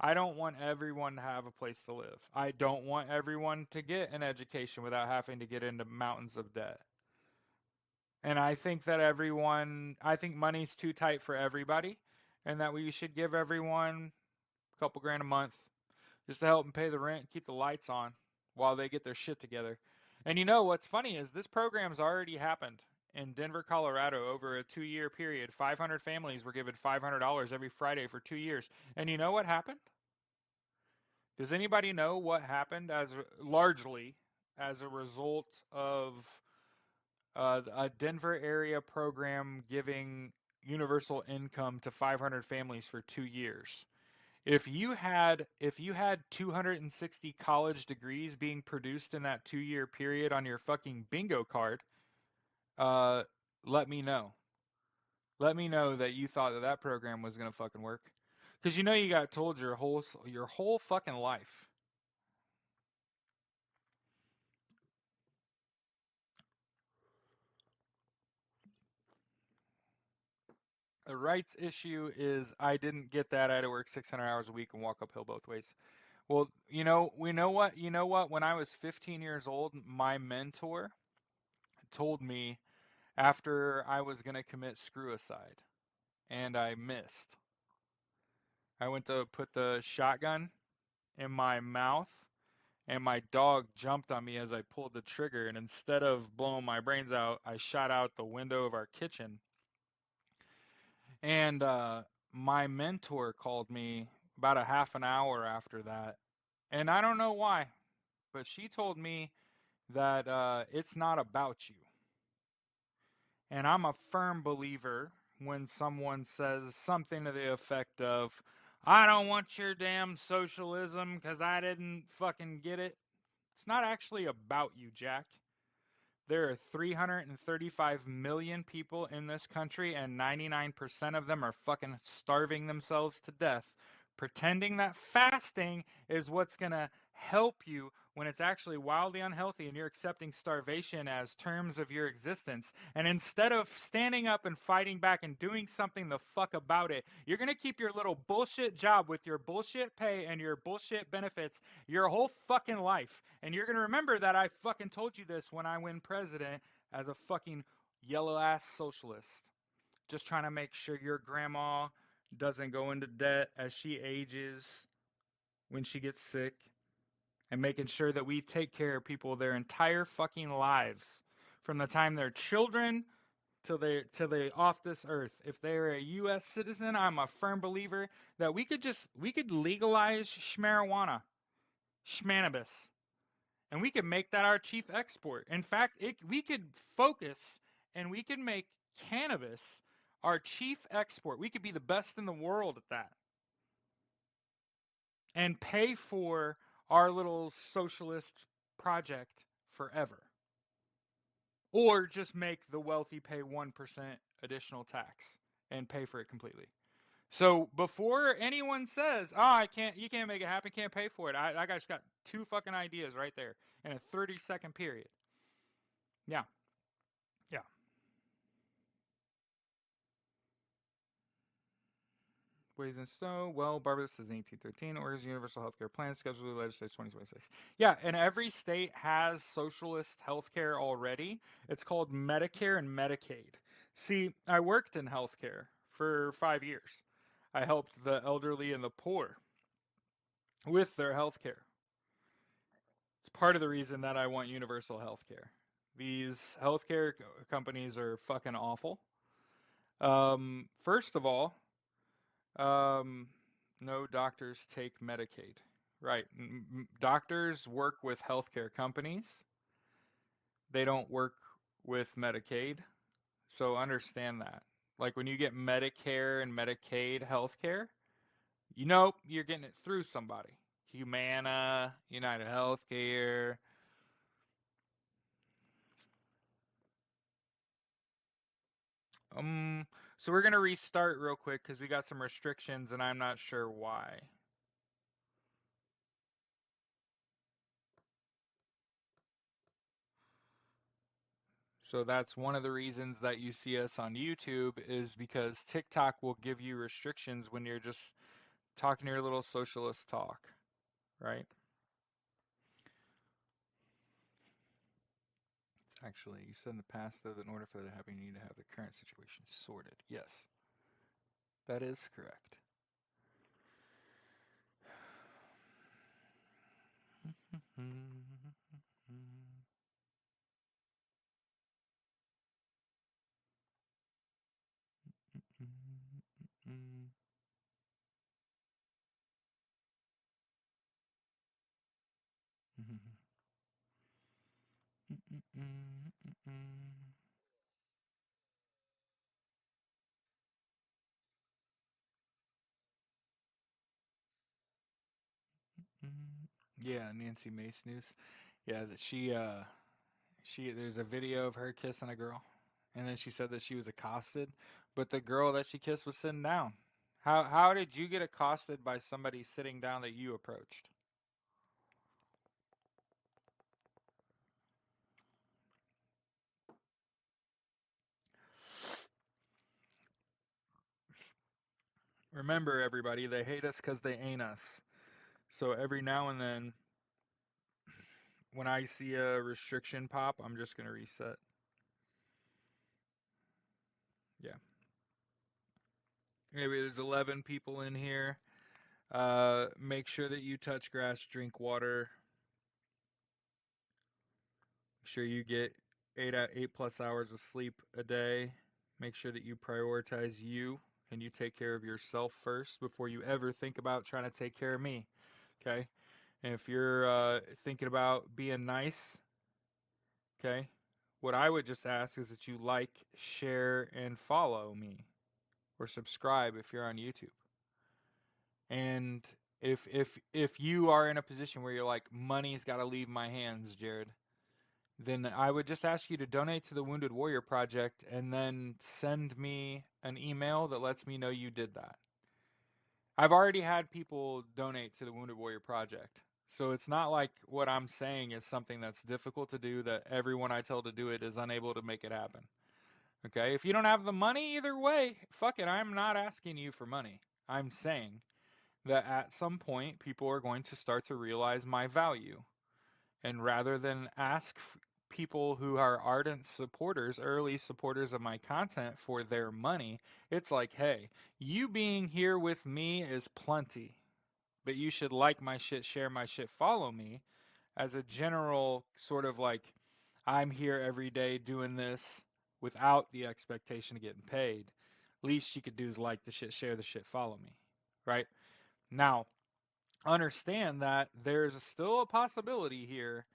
I don't want everyone to have a place to live. I don't want everyone to get an education without having to get into mountains of debt. And I think money's too tight for everybody, and that we should give everyone a couple grand a month, just to help them pay the rent, keep the lights on while they get their shit together. And you know what's funny is this program's already happened in Denver, Colorado over a 2-year period. 500 families were given $500 every Friday for 2 years. And you know what happened? Does anybody know what happened as largely as a result of a Denver area program giving universal income to 500 families for 2 years? If you had 260 college degrees being produced in that 2-year period on your fucking bingo card, uh, let me know. Let me know that you thought that that program was gonna fucking work, because you know you got told your whole fucking life. The rights issue is I didn't get that. I had to work 600 hours a week and walk uphill both ways. Well, we know what? You know what? When I was 15 years old, my mentor told me after I was going to commit screwicide and I missed. I went to put the shotgun in my mouth and my dog jumped on me as I pulled the trigger, and instead of blowing my brains out, I shot out the window of our kitchen. And my mentor called me about a half an hour after that. And I don't know why, but she told me that it's not about you. And I'm a firm believer when someone says something to the effect of, I don't want your damn socialism because I didn't fucking get it. It's not actually about you, Jack. There are 335 million people in this country, and 99% of them are fucking starving themselves to death, pretending that fasting is what's going to help you when it's actually wildly unhealthy and you're accepting starvation as terms of your existence. And instead of standing up and fighting back and doing something the fuck about it, you're going to keep your little bullshit job with your bullshit pay and your bullshit benefits your whole fucking life. And you're going to remember that I fucking told you this when I win president as a fucking yellow ass socialist. Just trying to make sure your grandma doesn't go into debt as she ages when she gets sick, and making sure that we take care of people their entire fucking lives from the time they're children till they off this earth. If they're a US citizen, I'm a firm believer that we could legalize marijuana, schmannabis, and we could make that our chief export. In fact, we could focus and we could make cannabis our chief export. We could be the best in the world at that. And pay for our little socialist project forever. Or just make the wealthy pay 1% additional tax and pay for it completely. So before anyone says, "Oh, you can't make it happen, can't pay for it," I just got 2 fucking ideas right there in a 30-second period. Yeah. Yeah. Ways in Snow. Well, Barbara, this is 1813. Orders Universal Healthcare Plan scheduled to legislate 2026. Yeah, and every state has socialist healthcare already. It's called Medicare and Medicaid. See, I worked in healthcare for 5 years. I helped the elderly and the poor with their healthcare. It's part of the reason that I want universal healthcare. These healthcare companies are fucking awful. First of all, um, no doctors take Medicaid. Right. Doctors work with healthcare companies. They don't work with Medicaid. So understand that. Like when you get Medicare and Medicaid healthcare, you're getting it through somebody. Humana, United Healthcare. So we're gonna restart real quick because we got some restrictions and I'm not sure why. So that's one of the reasons that you see us on YouTube, is because TikTok will give you restrictions when you're just talking your little socialist talk, right? Actually, you said in the past, though, that in order for that to happen, you need to have the current situation sorted. Yes, that is correct. Yeah, Nancy Mace News. Yeah, that she there's a video of her kissing a girl, and then she said that she was accosted, but the girl that she kissed was sitting down. How did you get accosted by somebody sitting down that you approached? Remember, everybody, they hate us because they ain't us. So every now and then, when I see a restriction pop, I'm just gonna reset. Yeah. Maybe there's 11 people in here. Make sure that you touch grass, drink water. Make sure you get 8+ hours of sleep a day. Make sure that you prioritize you and you take care of yourself first before you ever think about trying to take care of me. Okay. And if you're thinking about being nice, okay, what I would just ask is that you like, share, and follow me, or subscribe if you're on YouTube. And if you are in a position where you're like, money's got to leave my hands, Jared, then I would just ask you to donate to the Wounded Warrior Project and then send me an email that lets me know you did that. I've already had people donate to the Wounded Warrior Project. So it's not like what I'm saying is something that's difficult to do, that everyone I tell to do it is unable to make it happen. Okay? If you don't have the money, either way, fuck it. I'm not asking you for money. I'm saying that at some point, people are going to start to realize my value. And rather than ask people who are ardent supporters, early supporters of my content for their money, it's like, hey, you being here with me is plenty, but you should like my shit, share my shit, follow me as a general sort of like, I'm here every day doing this without the expectation of getting paid. Least you could do is like the shit, share the shit, follow me. Right? Now, understand that there's still a possibility here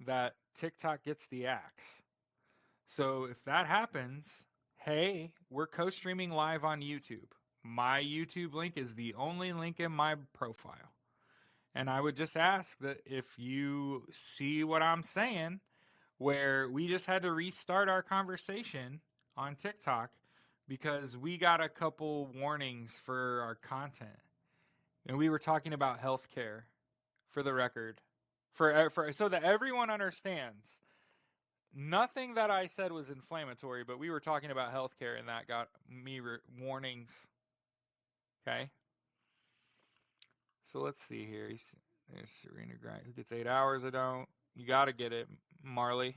that TikTok gets the axe. So if that happens, hey, we're co-streaming live on YouTube. My YouTube link is the only link in my profile. And I would just ask that if you see what I'm saying, where we just had to restart our conversation on TikTok because we got a couple warnings for our content. And we were talking about healthcare, for the record, for so that everyone understands. Nothing that I said was inflammatory, but we were talking about healthcare, and that got me warnings. Okay, so let's see here. There's Serena Grant, who gets 8 hours. I don't. You got to get it, Marley.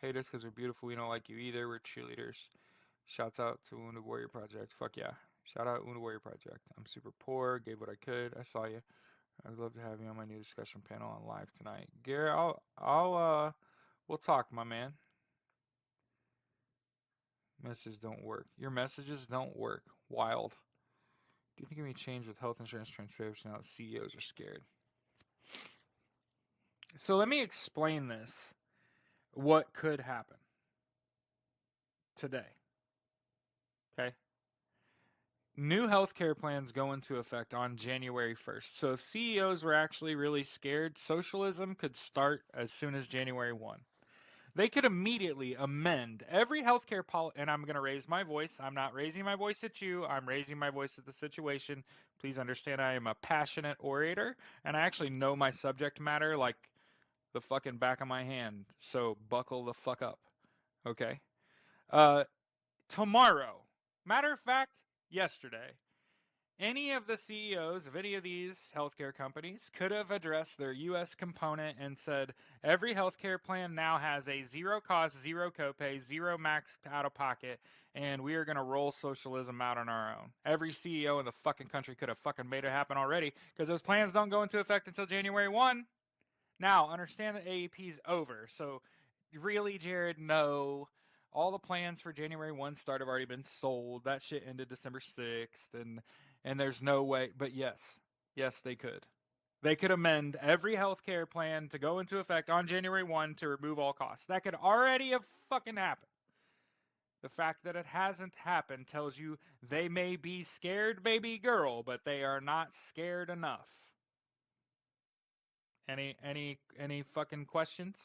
Hate us because we're beautiful. We don't like you either. We're cheerleaders. Shouts out to Wounded Warrior Project. Fuck yeah. Shout out Wounded Warrior Project. I'm super poor. Gave what I could. I saw you. I'd love to have you on my new discussion panel on live tonight. Garrett, we'll talk, my man. Messages don't work. Your messages don't work. Wild. Do you think it can be changed with health insurance transparency now that CEOs are scared? So let me explain this. What could happen today? Okay. New healthcare plans go into effect on January 1st. So if CEOs were actually really scared, socialism could start as soon as January 1. They could immediately amend every healthcare policy. And I'm going to raise my voice. I'm not raising my voice at you. I'm raising my voice at the situation. Please understand I am a passionate orator, and I actually know my subject matter like the fucking back of my hand. So buckle the fuck up. Okay? Uh, Tomorrow, matter of fact, yesterday, any of the CEOs of any of these healthcare companies could have addressed their U.S. component and said, every healthcare plan now has a zero cost, zero copay, zero max out of pocket, and we are going to roll socialism out on our own. Every CEO in the fucking country could have fucking made it happen already because those plans don't go into effect until January 1. Now, understand that AEP is over. So, really, Jared, no. All the plans for January 1 start have already been sold. That shit ended December 6th, and there's no way. But yes, they could. They could amend every healthcare plan to go into effect on January 1 to remove all costs. That could already have fucking happened. The fact that it hasn't happened tells you they may be scared, baby girl, but they are not scared enough. Any fucking questions?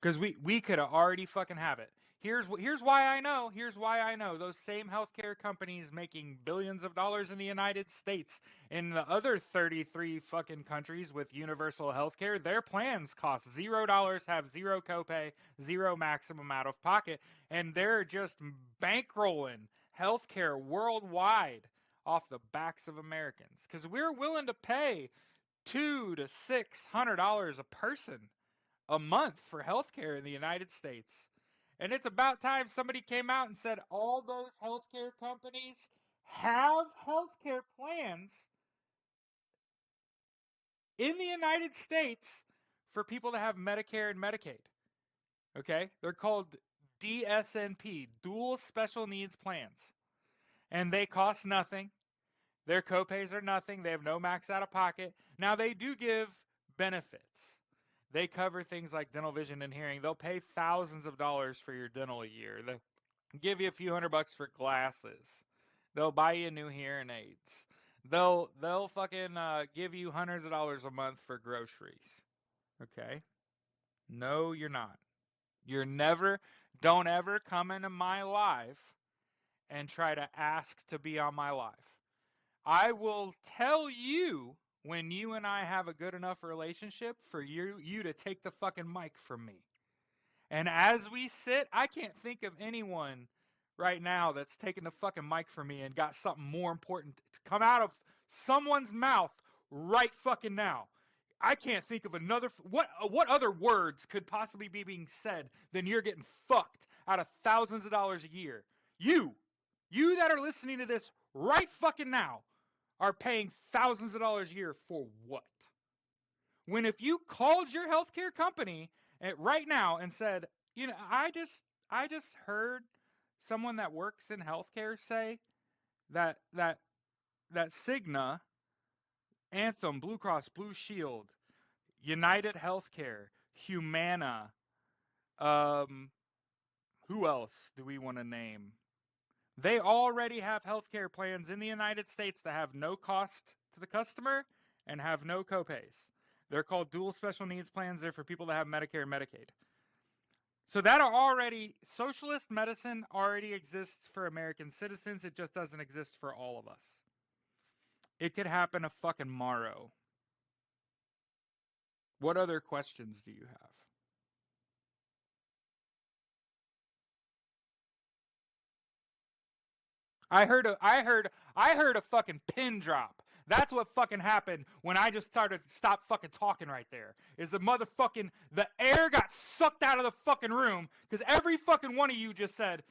Because we could already fucking have it. Here's why I know. Here's why I know. Those same healthcare companies making billions of dollars in the United States, in the other 33 fucking countries with universal healthcare, their plans cost $0, have zero copay, zero maximum out of pocket, and they're just bankrolling healthcare worldwide off the backs of Americans. Because we're willing to pay $200 to $600 a person a month for healthcare in the United States. And it's about time somebody came out and said all those healthcare companies have healthcare plans in the United States for people that have Medicare and Medicaid. Okay? They're called DSNP, Dual Special Needs Plans. And they cost nothing. Their copays are nothing. They have no max out of pocket. Now, they do give benefits. They cover things like dental, vision, and hearing. They'll pay thousands of dollars for your dental a year. They'll give you a few $100 for glasses. They'll buy you new hearing aids. They'll fucking give you hundreds of dollars a month for groceries. Okay? No, you're not. Don't ever come into my live and try to ask to be on my live. I will tell you when you and I have a good enough relationship for you to take the fucking mic from me. And as we sit, I can't think of anyone right now that's taking the fucking mic from me and got something more important to come out of someone's mouth right fucking now. I can't think of another. What other words could possibly be being said than you're getting fucked out of thousands of dollars a year? You that are listening to this right fucking now are paying thousands of dollars a year for what? When if you called your healthcare company right now and said, I just heard someone that works in healthcare say that Cigna, Anthem, Blue Cross, Blue Shield, United Healthcare, Humana, who else do we want to name? They already have healthcare plans in the United States that have no cost to the customer and have no copays. They're called dual special needs plans. They're for people that have Medicare and Medicaid. So socialist medicine already exists for American citizens. It just doesn't exist for all of us. It could happen a fucking morrow. What other questions do you have? I heard a fucking pin drop. That's what fucking happened when I just stopped fucking talking right there. Is the air got sucked out of the fucking room because every fucking one of you just said,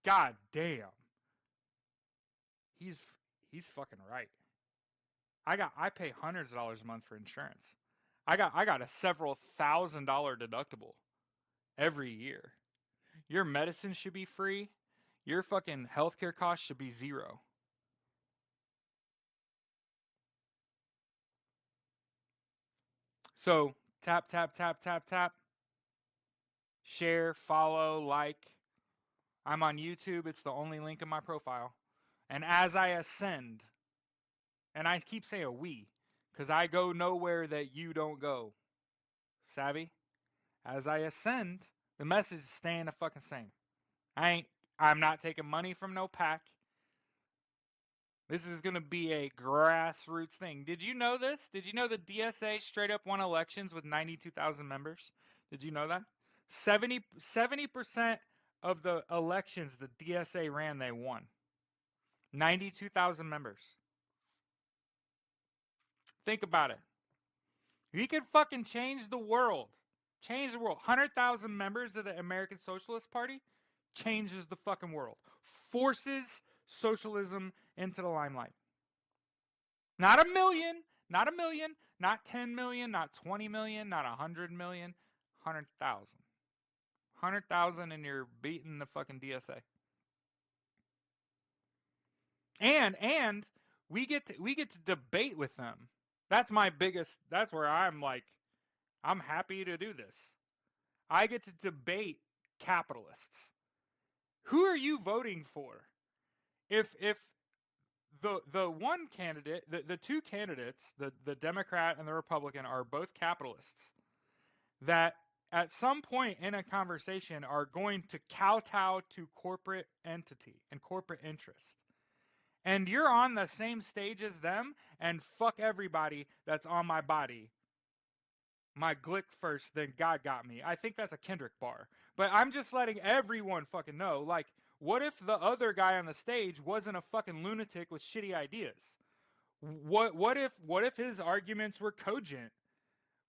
God damn. He's fucking right. I pay hundreds of dollars a month for insurance. I got a several $1,000 deductible every year. Your medicine should be free. Your fucking healthcare costs should be zero. So, tap. Share, follow, like. I'm on YouTube. It's the only link in my profile. And as I ascend, and I keep saying we, because I go nowhere that you don't go. Savvy? As I ascend, the message is staying the fucking same. I'm not taking money from no PAC. This is going to be a grassroots thing. Did you know this? Did you know the DSA straight up won elections with 92,000 members? Did you know that? 70% of the elections the DSA ran, they won. 92,000 members. Think about it. We could fucking change the world. Change the world. 100,000 members of the American Socialist Party changes the fucking world. Forces socialism into the limelight. Not a million, Not 10 million, not 20 million, not 100 million, 100,000. 100,000 and you're beating the fucking DSA. And we get to debate with them. That's where I'm like, I'm happy to do this. I get to debate capitalists. Who are you voting for? If the one candidate, the two candidates, the Democrat and the Republican, are both capitalists that at some point in a conversation are going to kowtow to corporate entity and corporate interest. And you're on the same stage as them, and fuck everybody that's on my body. My Glick first, then God got me. I think that's a Kendrick bar. But I'm just letting everyone fucking know, like, what if the other guy on the stage wasn't a fucking lunatic with shitty ideas? What if his arguments were cogent?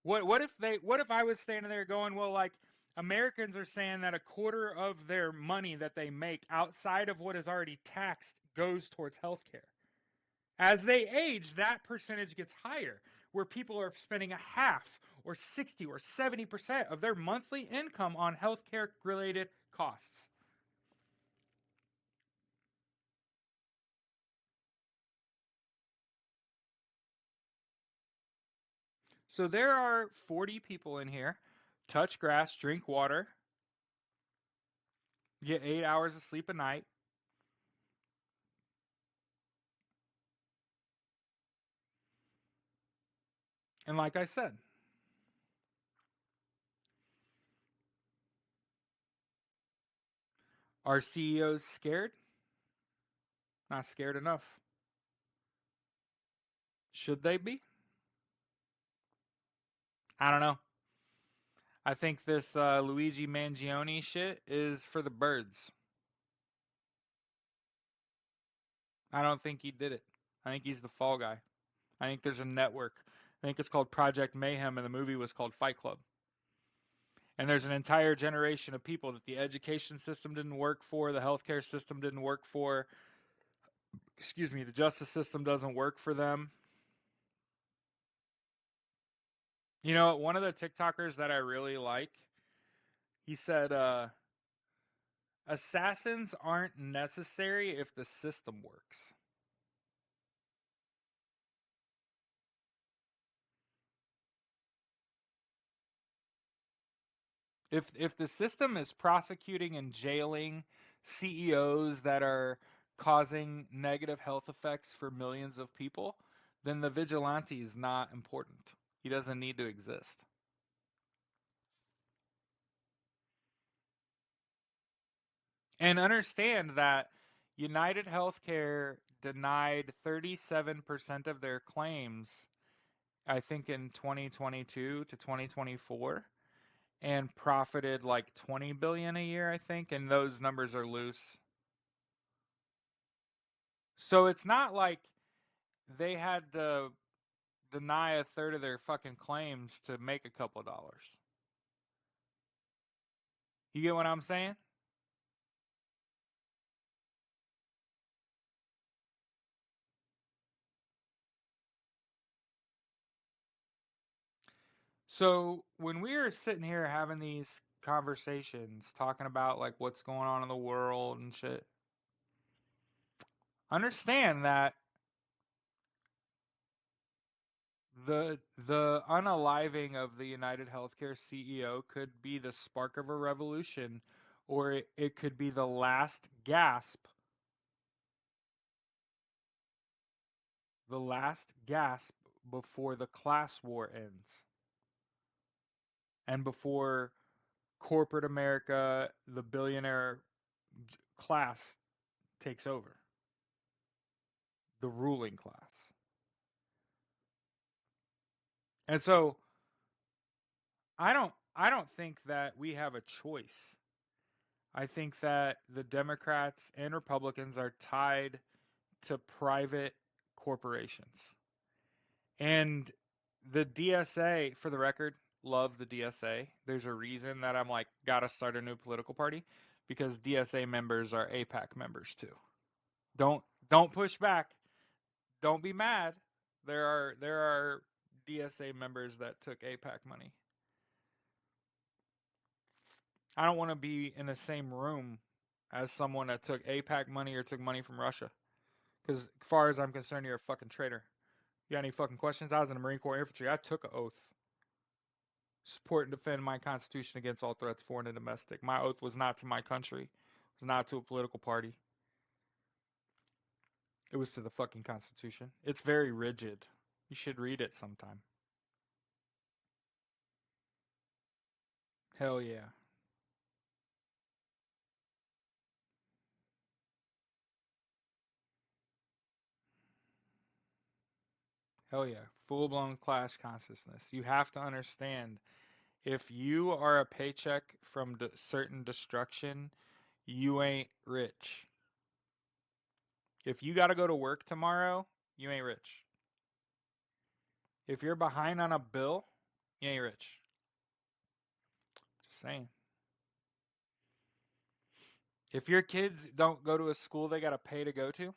What if I was standing there going, well, like, Americans are saying that a quarter of their money that they make outside of what is already taxed goes towards healthcare. As they age, that percentage gets higher, where people are spending a half or 60 or 70% of their monthly income on healthcare related costs. So there are 40 people in here. Touch grass, drink water, get 8 hours of sleep a night. And like I said, are CEOs scared? Not scared enough. Should they be? I don't know. I think this Luigi Mangione shit is for the birds. I don't think he did it. I think he's the fall guy. I think there's a network. I think it's called Project Mayhem, and the movie was called Fight Club. And there's an entire generation of people that the education system didn't work for, the healthcare system didn't work for. The justice system doesn't work for them. You know, one of the TikTokers that I really like, he said, assassins aren't necessary if the system works. If the system is prosecuting and jailing CEOs that are causing negative health effects for millions of people, then the vigilante is not important. He doesn't need to exist. And understand that United Healthcare denied 37% of their claims, I think in 2022 to 2024, and profited like 20 billion a year, I think, and those numbers are loose. So it's not like they had to deny a third of their fucking claims to make a couple of dollars. You get what I'm saying? So when we are sitting here having these conversations, talking about like what's going on in the world and shit, understand that the unaliving of the United Healthcare CEO could be the spark of a revolution, or it could be the last gasp. The last gasp before the class war ends. And before corporate America, the billionaire class takes over. The ruling class. And so I don't think that we have a choice. I think that the Democrats and Republicans are tied to private corporations. And the DSA, for the record, love the DSA. There's a reason that I'm like, gotta start a new political party, because DSA members are AIPAC members too. Don't push back. Don't be mad. There are DSA members that took APAC money. I don't want to be in the same room as someone that took APAC money or took money from Russia. Because as far as I'm concerned, you're a fucking traitor. You got any fucking questions? I was in the Marine Corps Infantry. I took an oath. Support and defend my Constitution against all threats, foreign and domestic. My oath was not to my country. It was not to a political party. It was to the fucking Constitution. It's very rigid. You should read it sometime. Hell yeah. Hell yeah. Full blown class consciousness. You have to understand, if you are a paycheck from certain destruction, you ain't rich. If you got to go to work tomorrow, you ain't rich. If you're behind on a bill, you ain't rich. Just saying. If your kids don't go to a school they got to pay to go to,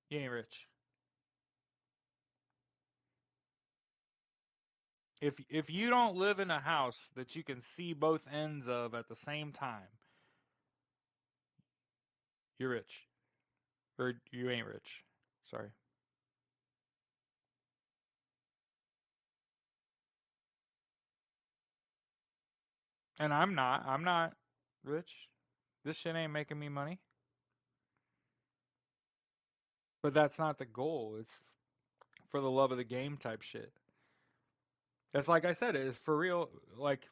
you ain't rich. If you don't live in a house that you can see both ends of at the same time, you're rich. Or you ain't rich. Sorry. And I'm not rich. This shit ain't making me money. But that's not the goal. It's for the love of the game type shit. That's like I said, it's for real. Like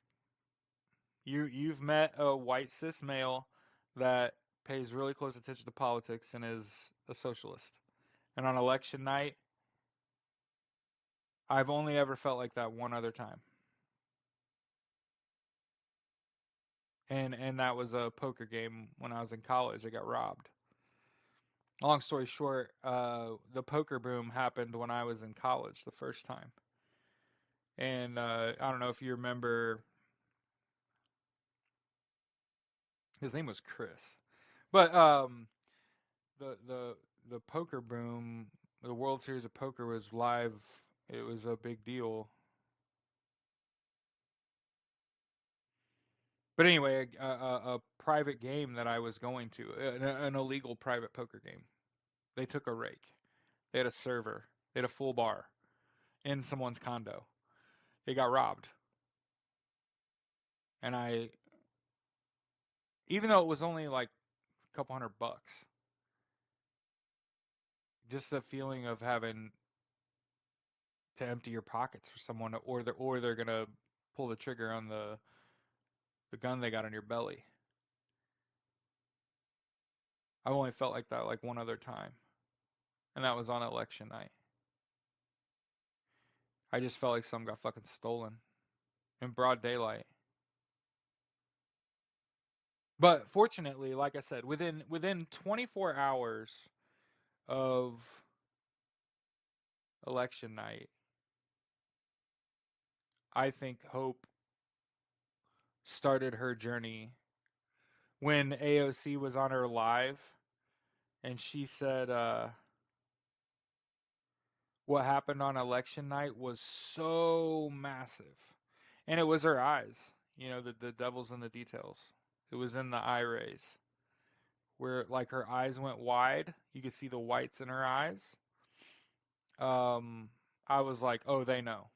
you've met a white cis male that pays really close attention to politics and is a socialist. And on election night, I've only ever felt like that one other time. And that was a poker game when I was in college. I got robbed. Long story short, the poker boom happened when I was in college the first time. And I don't know if you remember, his name was Chris. But the poker boom, the World Series of Poker was live. It was a big deal. But anyway, a private game that I was going to, an illegal private poker game. They took a rake. They had a server. They had a full bar in someone's condo. They got robbed. And even though it was only like a couple $100, just the feeling of having to empty your pockets for someone, or they're gonna pull the trigger on the gun they got on your belly. I've only felt like that like one other time, and that was on election night. I just felt like something got fucking stolen in broad daylight. But fortunately, like I said, within 24 hours of election night, I think Hope started her journey when AOC was on her live and she said what happened on election night was so massive. And it was her eyes. You know, the devil's in the details. It was in the eye rays. Where like her eyes went wide. You could see the whites in her eyes. I was like, oh, they know.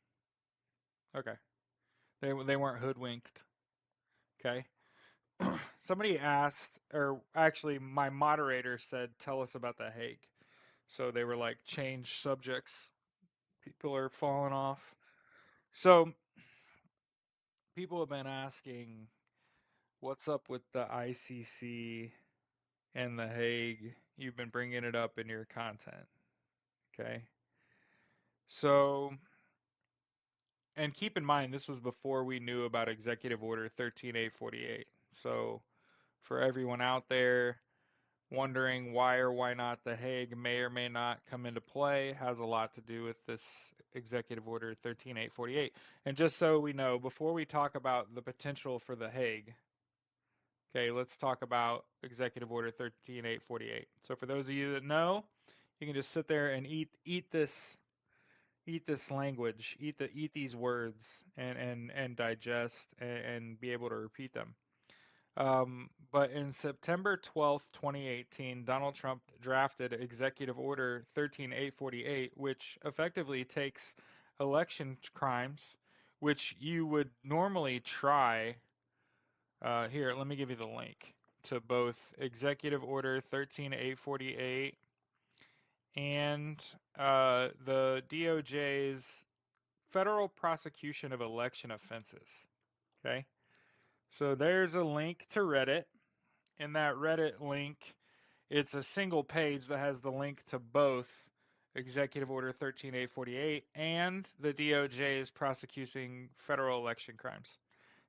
Okay. They weren't hoodwinked. Okay. Somebody asked, or actually my moderator said, tell us about the Hague. So they were like, change subjects. People are falling off. So people have been asking, what's up with the ICC and the Hague? You've been bringing it up in your content. Okay. So, and keep in mind, this was before we knew about Executive Order 13848. So, for everyone out there wondering why or why not the Hague may or may not come into play, has a lot to do with this Executive Order 13848. And just so we know, before we talk about the potential for the Hague, okay, let's talk about Executive Order 13848. So for those of you that know, you can just sit there and eat eat this language, eat these words, and digest and be able to repeat them. But in September 12th, 2018, Donald Trump drafted Executive Order 13848, which effectively takes election crimes, which you would normally try. Here, let me give you the link to both Executive Order 13848 and the DOJ's Federal Prosecution of Election Offenses. Okay? So there's a link to Reddit. In that Reddit link, it's a single page that has the link to both Executive Order 13848 and the DOJ is prosecuting federal election crimes.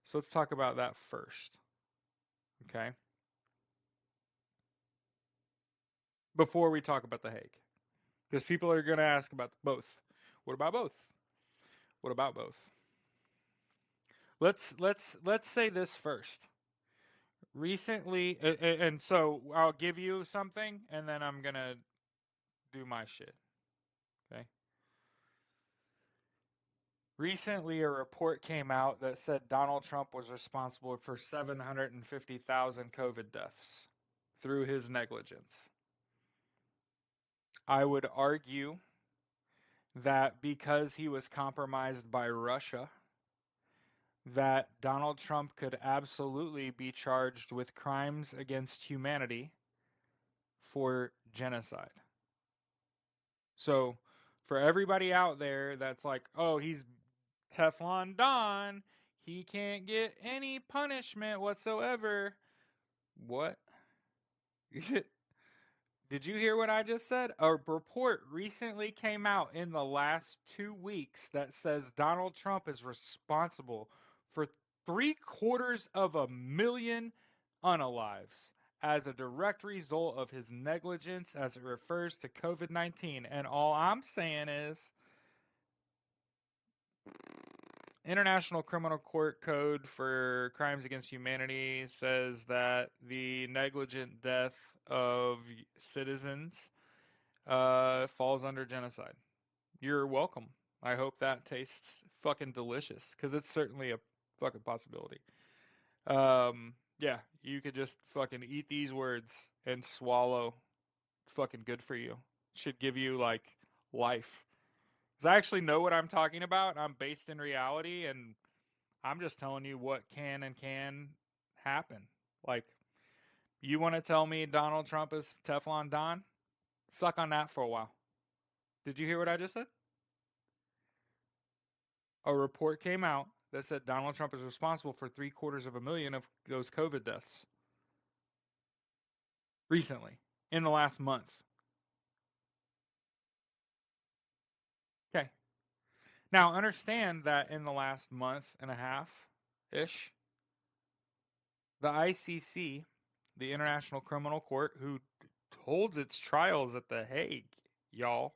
So let's talk about that first. Okay? Before we talk about The Hague. Because people are going to ask about both. What about both? What about both? Let's say this first. Recently, and so I'll give you something, and then I'm gonna do my shit. Okay. Recently, a report came out that said Donald Trump was responsible for 750,000 COVID deaths through his negligence. I would argue that because he was compromised by Russia, that Donald Trump could absolutely be charged with crimes against humanity for genocide. So, for everybody out there that's like, oh, he's Teflon Don, he can't get any punishment whatsoever. What? Did you hear what I just said? A report recently came out in the last 2 weeks that says Donald Trump is responsible for 750,000 unalives as a direct result of his negligence as it refers to COVID-19. And all I'm saying is International Criminal Court Code for Crimes Against Humanity says that the negligent death of citizens falls under genocide. You're welcome. I hope that tastes fucking delicious, because it's certainly a fucking possibility. Yeah, you could just fucking eat these words and swallow. It's fucking good for you. Should give you, like, life. Because I actually know what I'm talking about. I'm based in reality, and I'm just telling you what can and can happen. Like, you want to tell me Donald Trump is Teflon Don? Suck on that for a while. Did you hear what I just said? A report came out that said Donald Trump is responsible for 750,000 of those COVID deaths. Recently, in the last month. Okay. Now, understand that in the last month and a half-ish, the ICC, the International Criminal Court, who holds its trials at The Hague, y'all,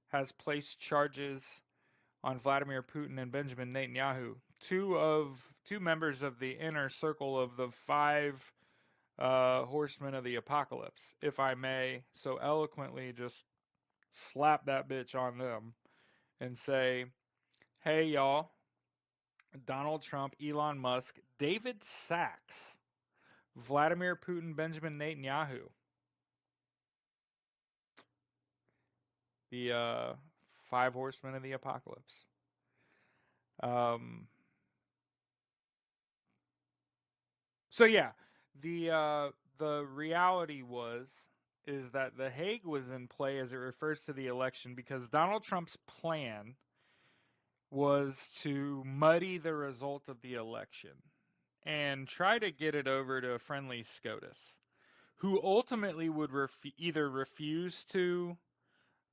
has placed charges on Vladimir Putin and Benjamin Netanyahu, two members of the inner circle of the five horsemen of the apocalypse, if I may so eloquently just slap that bitch on them and say, hey, y'all, Donald Trump, Elon Musk, David Sachs, Vladimir Putin, Benjamin Netanyahu, the five horsemen of the apocalypse. So yeah, the reality is that The Hague was in play as it refers to the election because Donald Trump's plan was to muddy the result of the election and try to get it over to a friendly SCOTUS, who ultimately would either refuse to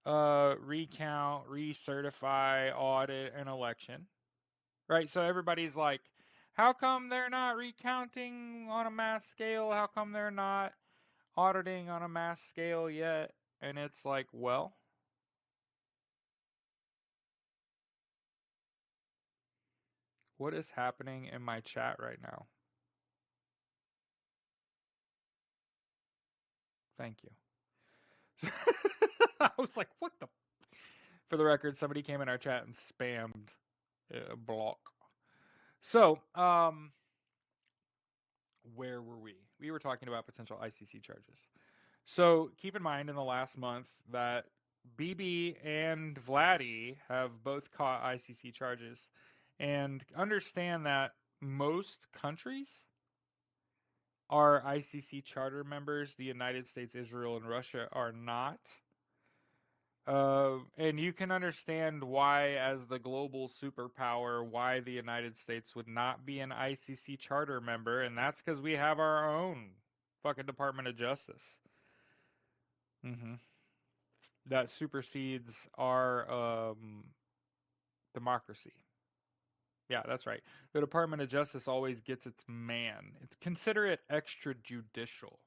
recount, recertify, audit an election, right? So everybody's like, how come they're not recounting on a mass scale? How come they're not auditing on a mass scale yet? And it's like, well, what is happening in my chat right now? Thank you. I was like, what the? For the record, somebody came in our chat and spammed block. So, where were we? We were talking about potential ICC charges. So keep in mind in the last month that BB and Vladdy have both caught ICC charges, and understand that most countries are ICC charter members. The United States, Israel, and Russia are not. And you can understand why, as the global superpower, why the United States would not be an ICC charter member, and that's because we have our own fucking Department of Justice. That supersedes our democracy. Yeah, that's right. The Department of Justice always gets its man. It's consider it extrajudicial.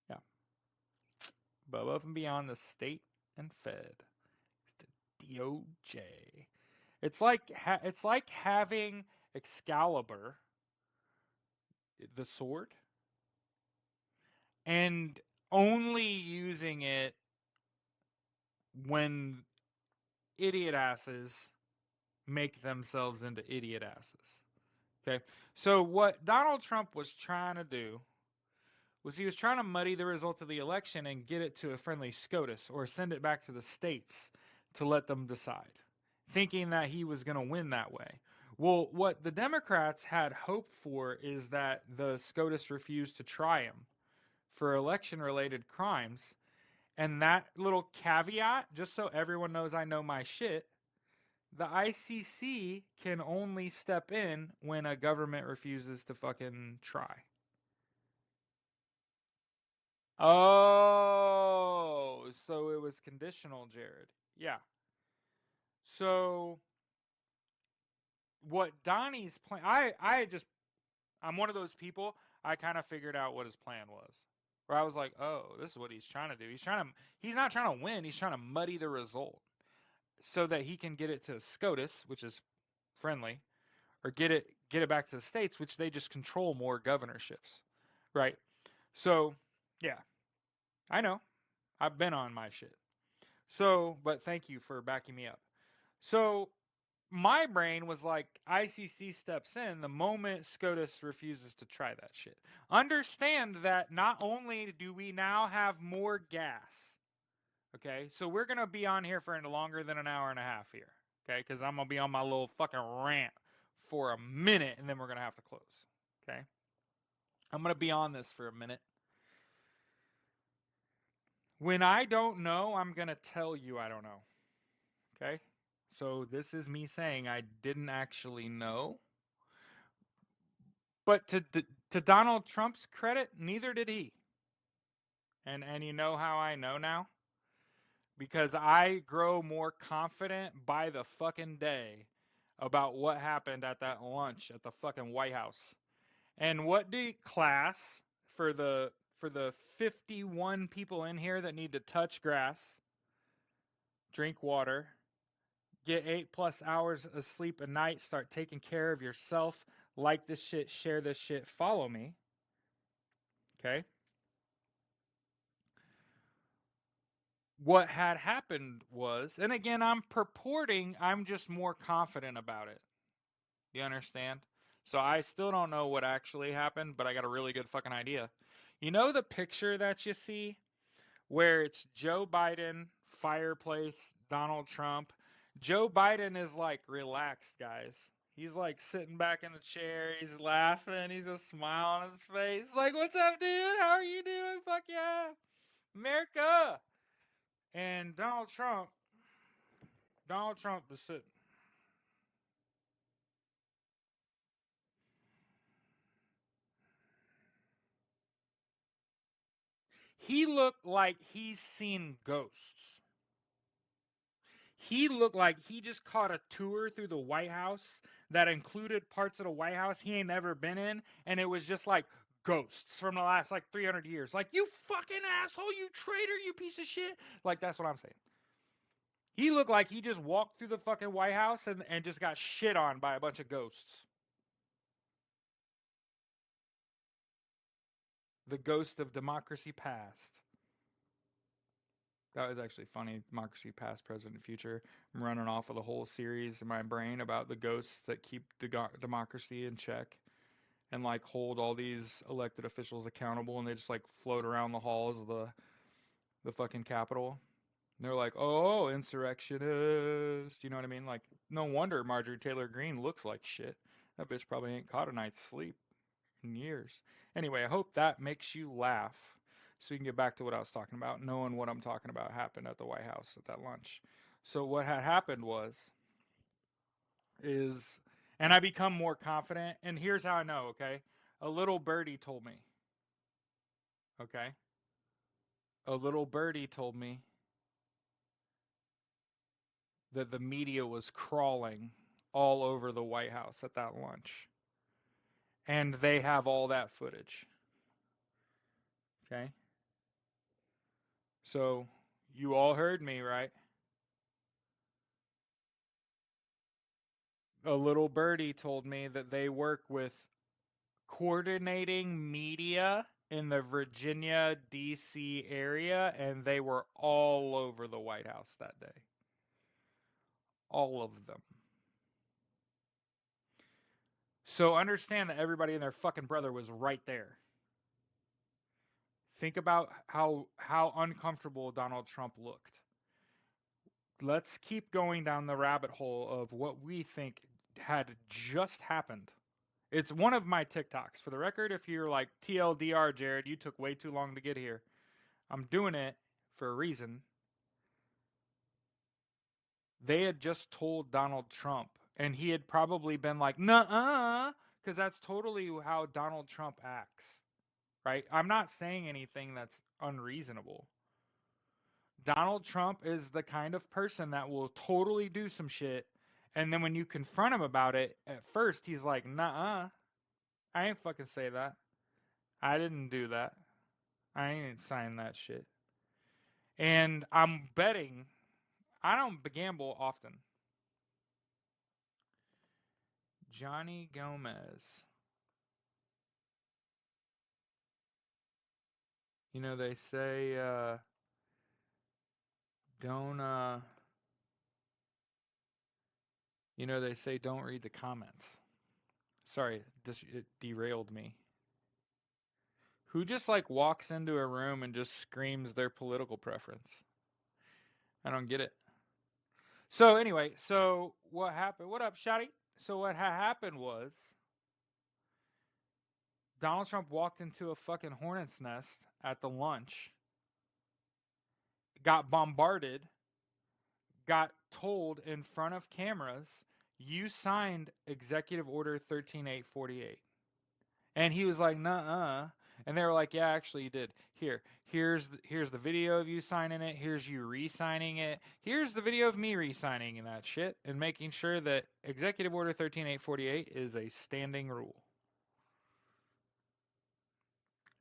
Yeah. Above and beyond the state and Fed. It's the DOJ. It's like having Excalibur, the sword, and only using it when idiot asses make themselves into idiot asses. Okay? So what Donald Trump was trying to do was he was trying to muddy the results of the election and get it to a friendly SCOTUS, or send it back to the states to let them decide, thinking that he was going to win that way. Well, what the Democrats had hoped for is that the SCOTUS refused to try him for election-related crimes. And that little caveat, just so everyone knows I know my shit, the ICC can only step in when a government refuses to fucking try. Oh, so it was conditional, Jared. Yeah. So what Donnie's plan, I'm one of those people, I kind of figured out what his plan was. Where I was like, oh, this is what he's trying to do. He's not trying to win, he's trying to muddy the result so that he can get it to SCOTUS, which is friendly, or get it back to the states, which they just control more governorships. Right? So, yeah. I know. I've been on my shit. So, but thank you for backing me up. So, my brain was like, ICC steps in the moment SCOTUS refuses to try that shit. Understand that not only do we now have more gas, okay, so we're going to be on here for longer than an hour and a half here, okay, because I'm going to be on my little fucking rant for a minute, and then we're going to have to close, okay? I'm going to be on this for a minute. When I don't know, I'm going to tell you I don't know, okay? So this is me saying I didn't actually know. But to Donald Trump's credit, neither did he. And you know how I know now? Because I grow more confident by the fucking day about what happened at that lunch at the fucking White House. And what do class, for the 51 people in here that need to touch grass, drink water, get 8+ hours of sleep a night, start taking care of yourself, like this shit, share this shit, follow me. Okay? What had happened was, and again, I'm purporting I'm just more confident about it. You understand? So I still don't know what actually happened, but I got a really good fucking idea. You know the picture that you see where it's Joe Biden, fireplace, Donald Trump? Joe Biden is like relaxed, guys. He's like sitting back in the chair. He's laughing. He's a smile on his face. Like, what's up, dude? How are you doing? Fuck yeah. America. And Donald Trump is sitting. He looked like he's seen ghosts. He looked like he just caught a tour through the White House that included parts of the White House he ain't never been in, and it was just like ghosts from the last like 300 years. Like, you fucking asshole, you traitor, you piece of shit. Like, that's what I'm saying. He looked like he just walked through the fucking White House and just got shit on by a bunch of ghosts. The ghost of democracy past. That was actually funny. Democracy Past, Present, Future. I'm running off of the whole series in my brain about the ghosts that keep the democracy in check and like hold all these elected officials accountable, and they just like float around the halls of the fucking Capitol. And they're like, oh, insurrectionist. You know what I mean? Like, no wonder Marjorie Taylor Greene looks like shit. That bitch probably ain't caught a night's sleep in years. Anyway, I hope that makes you laugh so we can get back to what I was talking about. Knowing what I'm talking about happened at the White House at that lunch. So what had happened is, and I become more confident, and here's how I know, okay? A little birdie told me, okay? A little birdie told me that the media was crawling all over the White House at that lunch. And they have all that footage. Okay? So, you all heard me, right? A little birdie told me that they work with coordinating media in the Virginia, D.C. area, and they were all over the White House that day. All of them. So understand that everybody and their fucking brother was right there. Think about how uncomfortable Donald Trump looked. Let's keep going down the rabbit hole of what we think had just happened. It's one of my TikToks. For the record, if you're like TLDR, Jared, you took way too long to get here. I'm doing it for a reason. They had just told Donald Trump, and he had probably been like, nuh-uh, because that's totally how Donald Trump acts, right? I'm not saying anything that's unreasonable. Donald Trump is the kind of person that will totally do some shit, and then when you confront him about it, at first he's like, nuh-uh, I ain't fucking say that. I didn't do that. I ain't sign that shit. And I'm betting, I don't gamble often. Johnny Gomez. You know, they say, don't, you know, they say don't read the comments. Sorry, it derailed me. Who just like walks into a room and just screams their political preference? I don't get it. So anyway, so what happened? What up, Shotty? So what happened was Donald Trump walked into a fucking hornet's nest at the lunch, got bombarded, got told in front of cameras, you signed Executive Order 13848. And he was like, nuh-uh. And they were like, yeah, actually you did. Here's the video of you signing it. Here's you re-signing it. Here's the video of me re-signing that shit and making sure that Executive Order 13848 is a standing rule.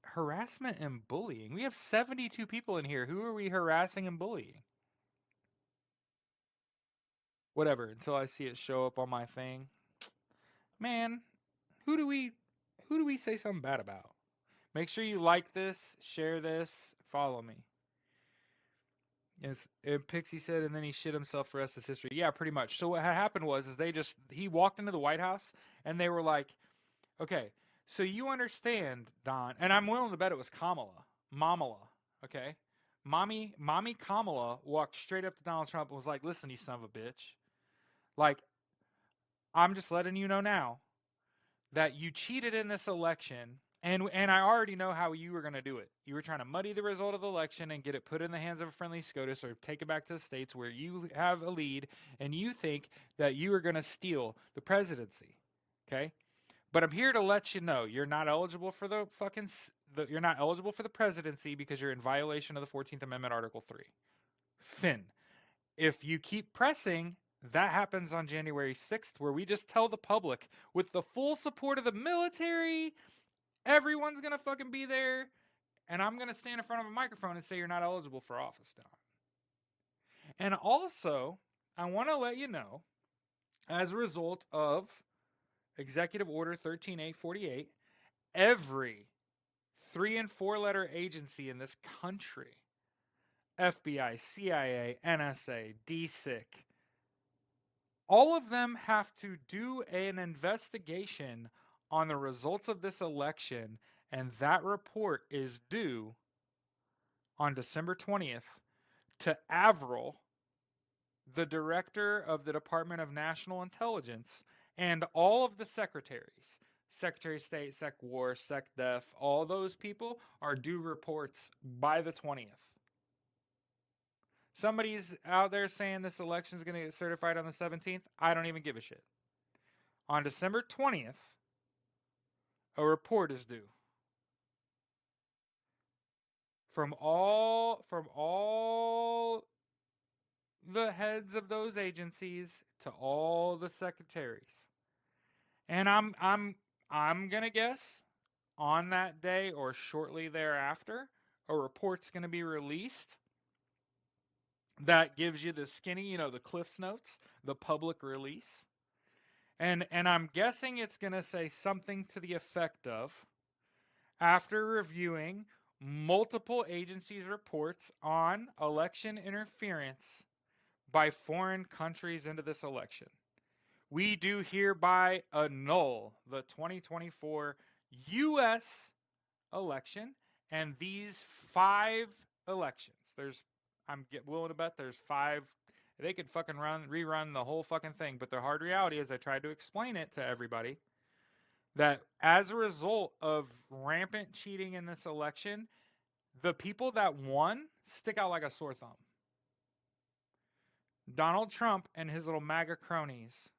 Harassment and bullying. We have 72 people in here. Who are we harassing and bullying? Whatever, until I see it show up on my thing. Man, who do we say something bad about? Make sure you like this, share this, follow me. Yes, and Pixie said, and then he shit himself for the rest of history. Yeah, pretty much. So what had happened was he walked into the White House and they were like, okay, so you understand, Don, and I'm willing to bet it was Mamala, okay? Mommy Kamala walked straight up to Donald Trump and was like, listen, you son of a bitch. Like, I'm just letting you know now that you cheated in this election, and I already know how you were going to do it. You were trying to muddy the result of the election and get it put in the hands of a friendly SCOTUS or take it back to the states where you have a lead, and you think that you are going to steal the presidency, okay? But I'm here to let you know you're not eligible for you're not eligible for the presidency because you're in violation of the 14th Amendment, Article 3. Finn, if you keep pressing, that happens on January 6th, where we just tell the public, with the full support of the military, everyone's going to fucking be there, and I'm going to stand in front of a microphone and say you're not eligible for office, Don. And also, I want to let you know, as a result of Executive Order 13848, every 3- and 4-letter agency in this country FBI, CIA, NSA, DSIC, all of them have to do an investigation on the results of this election, and that report is due on December 20th to Avril, the director of the Department of National Intelligence, and all of the secretaries. Secretary of State, Sec War, Sec Def, all those people are due reports by the 20th. Somebody's out there saying this election is going to get certified on the 17th. I don't even give a shit. On December 20th, a report is due. From all the heads of those agencies to all the secretaries. And I'm going to guess on that day or shortly thereafter, a report's going to be released that gives you the skinny, the Cliff's Notes, the public release. And I'm guessing it's going to say something to the effect of, after reviewing multiple agencies' reports on election interference by foreign countries into this election, we do hereby annul the 2024 U.S. election and these 5 elections. I'm willing to bet there's 5. They could fucking rerun the whole fucking thing, but the hard reality is, I tried to explain it to everybody, that as a result of rampant cheating in this election, the people that won stick out like a sore thumb. Donald Trump and his little MAGA cronies.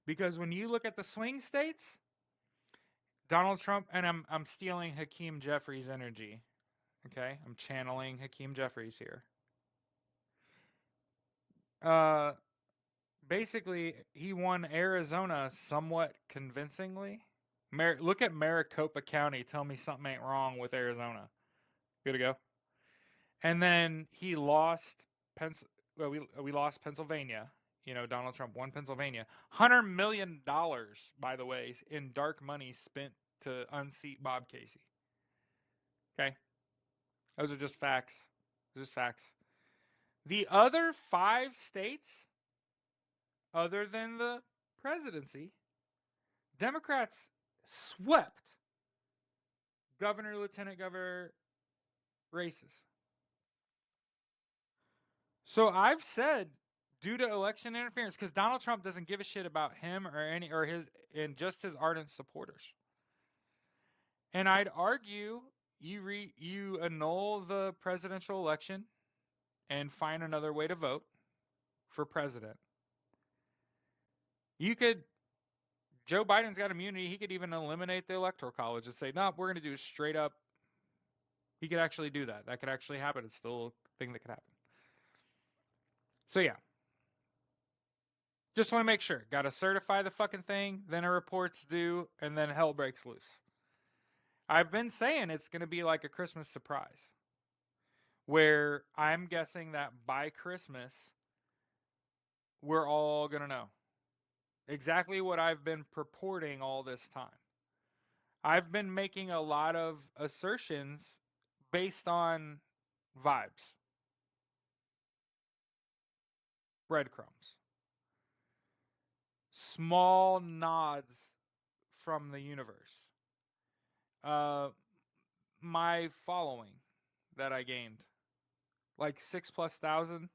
Because when you look at the swing states, Donald Trump, and I'm stealing Hakeem Jeffries' energy. Okay? I'm channeling Hakeem Jeffries here. Basically, he won Arizona somewhat convincingly. Look at Maricopa County. Tell me something ain't wrong with Arizona. Good to go. And then he lost we lost Pennsylvania. Donald Trump won Pennsylvania. $100 million, by the way, in dark money spent to unseat Bob Casey. Okay? Those are just facts. Just facts. The other 5 states, other than the presidency, Democrats swept governor, lieutenant governor races. So I've said, due to election interference, because Donald Trump doesn't give a shit about him or just his ardent supporters. And I'd argue you annul the presidential election and find another way to vote for president. Joe Biden's got immunity. He could even eliminate the electoral college and say, no, we're going to do straight up. He could actually do that. That could actually happen. It's still a thing that could happen. So yeah. Just want to make sure. Got to certify the fucking thing, then a report's due, and then hell breaks loose. I've been saying it's going to be like a Christmas surprise, where I'm guessing that by Christmas, we're all going to know exactly what I've been purporting all this time. I've been making a lot of assertions based on vibes. Breadcrumbs. Small nods from the universe. My following that I gained, like 6,000+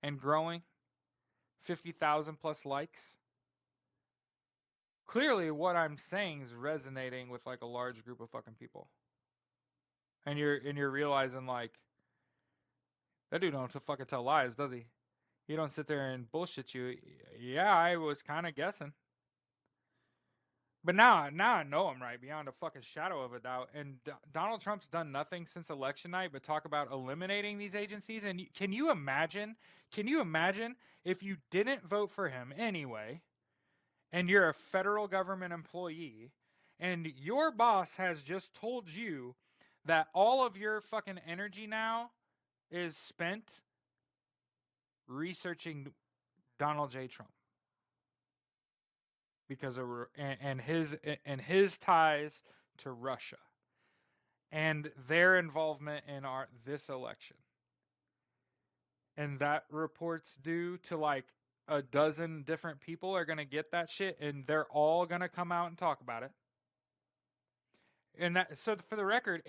and growing, 50,000+ likes. Clearly what I'm saying is resonating with like a large group of fucking people. And you're realizing, like, that dude don't fucking tell lies, does he? He don't sit there and bullshit you. Yeah, I was kind of guessing. But now I know I'm right beyond a fucking shadow of a doubt. And Donald Trump's done nothing since election night but talk about eliminating these agencies. And can you imagine if you didn't vote for him anyway, and you're a federal government employee, and your boss has just told you that all of your fucking energy now is spent researching Donald J. Trump because of his ties to Russia and their involvement in this election. and that report's due to like a dozen different people are going to get that shit and they're all going to come out and talk about it. And that, so for the record,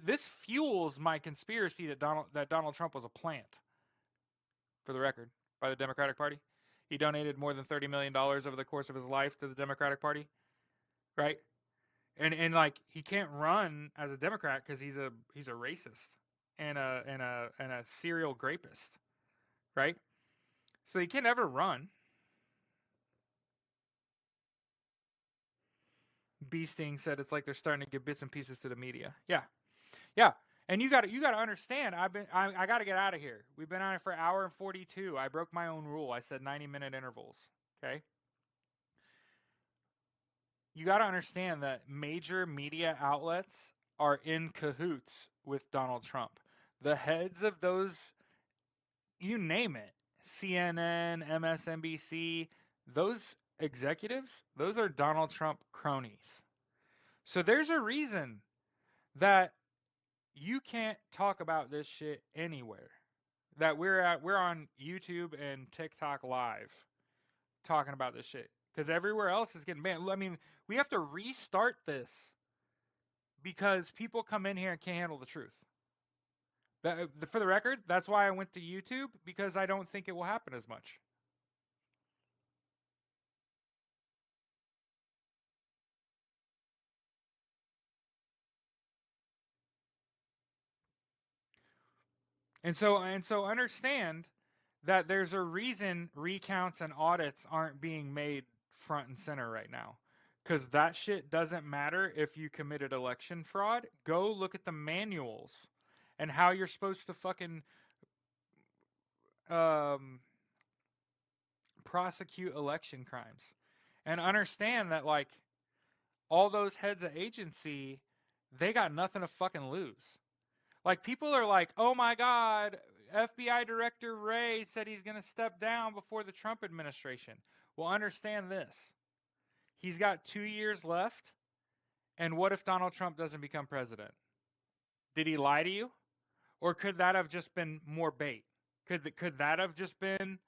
this fuels my conspiracy that Donald Trump was a plant. For the record, by the Democratic Party, he donated more than $30 million over the course of his life to the Democratic Party, right? And like he can't run as a Democrat because he's a racist and a serial rapist, right? So he can't ever run. Beasting said it's like they're starting to give bits and pieces to the media. Yeah. And you got to understand. I got to get out of here. We've been on it for an hour and 42. I broke my own rule. I said 90-minute intervals. Okay. You got to understand that major media outlets are in cahoots with Donald Trump. The heads of those, you name it, CNN, MSNBC, those executives, those are Donald Trump cronies. So there's a reason that you can't talk about this shit anywhere. That we're on YouTube and TikTok live talking about this shit. Because everywhere else is getting banned. I mean, we have to restart this because people come in here and can't handle the truth. For the record, that's why I went to YouTube, because I don't think it will happen as much. And so understand that there's a reason recounts and audits aren't being made front and center right now. Because that shit doesn't matter if you committed election fraud. Go look at the manuals and how you're supposed to fucking prosecute election crimes. And understand that, like, all those heads of agency, they got nothing to fucking lose. Like, people are like, oh my God, FBI Director Wray said he's going to step down before the Trump administration. Well, understand this. He's got 2 years left. And what if Donald Trump doesn't become president? Did he lie to you? Or could that have just been more bait? Could that have just been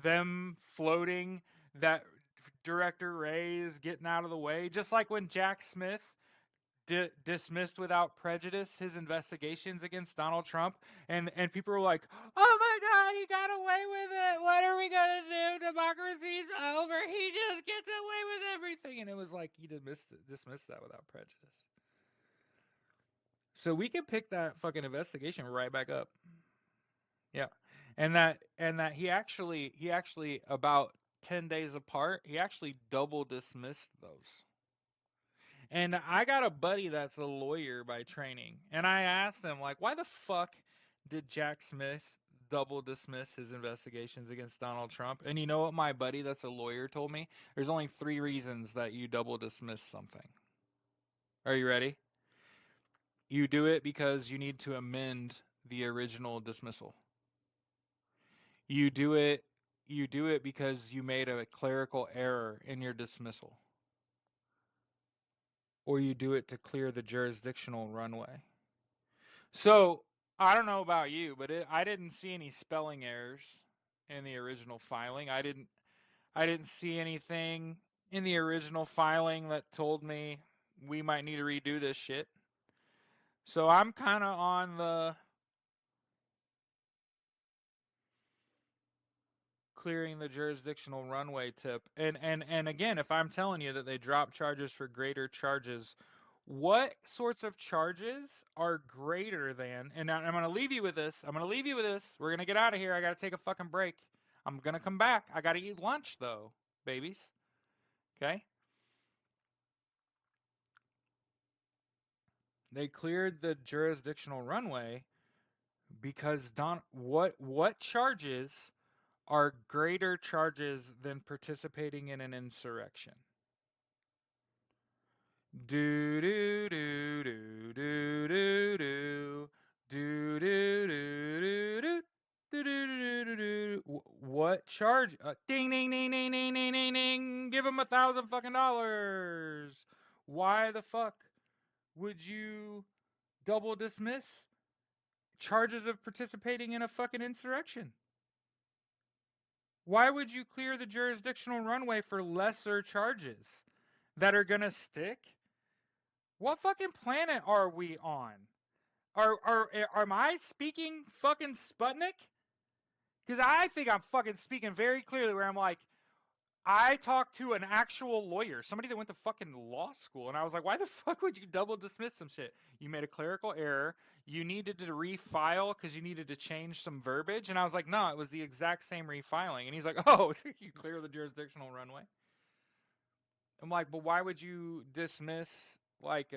them floating that Director Wray is getting out of the way? Just like when Jack Smith dismissed without prejudice his investigations against Donald Trump, and people were like, oh my God, he got away with it. What are we going to do? Democracy's over. He just gets away with everything. And it was like, he dismissed that without prejudice. So we can pick that fucking investigation right back up. Yeah. And that he actually about 10 days apart, he actually double dismissed those. And I got a buddy that's a lawyer by training. And I asked him, like, why the fuck did Jack Smith double dismiss his investigations against Donald Trump? And you know what my buddy that's a lawyer told me? There's only 3 reasons that you double dismiss something. Are you ready? You do it because you need to amend the original dismissal. You do it because you made a clerical error in your dismissal. Or you do it to clear the jurisdictional runway. So, I don't know about you, but I didn't see any spelling errors in the original filing. I didn't see anything in the original filing that told me we might need to redo this shit. So I'm kind of on the clearing the jurisdictional runway tip. And again, if I'm telling you that they drop charges for greater charges, what sorts of charges are greater than? And I'm going to leave you with this. We're going to get out of here. I got to take a fucking break. I'm going to come back. I got to eat lunch though, babies. Okay? They cleared the jurisdictional runway because what charges are greater charges than participating in an insurrection? Do do do do do do do do do do do do do do. What charge? Ding ding ding ding ding ding ding ding. Give him $1,000 fucking dollars. Why the fuck would you double dismiss charges of participating in a fucking insurrection. Why would you clear the jurisdictional runway for lesser charges that are gonna stick? What fucking planet are we on? Am I speaking fucking Sputnik? Because I think I'm fucking speaking very clearly where I'm like, I talked to an actual lawyer, somebody that went to fucking law school, and I was like, why the fuck would you double dismiss some shit? You made a clerical error. You needed to refile because you needed to change some verbiage. And I was like, no, it was the exact same refiling. And he's like, oh, you clear the jurisdictional runway? I'm like, but why would you dismiss like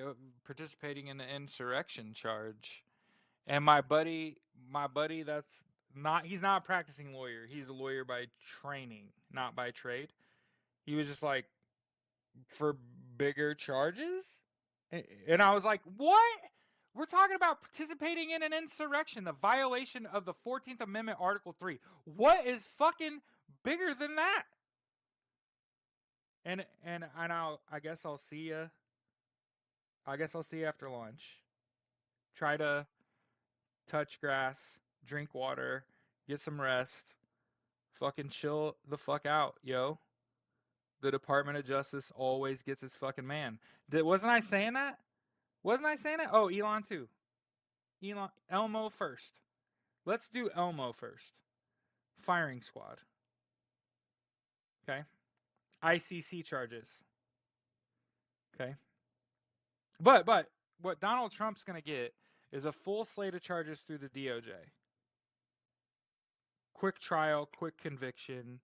participating in an insurrection charge? And my buddy, that's not, he's not a practicing lawyer. He's a lawyer by training, not by trade. He was just like, for bigger charges? And I was like, what? We're talking about participating in an insurrection, the violation of the 14th Amendment, Article 3. What is fucking bigger than that? And I guess I'll see you. I guess I'll see you after lunch. Try to touch grass, drink water, get some rest, fucking chill the fuck out, yo. The Department of Justice always gets his fucking man. Wasn't I saying that? Wasn't I saying it? Oh, Elon too. Elmo first. Let's do Elmo first. Firing squad. Okay. ICC charges. Okay. But what Donald Trump's going to get is a full slate of charges through the DOJ. Quick trial, quick conviction.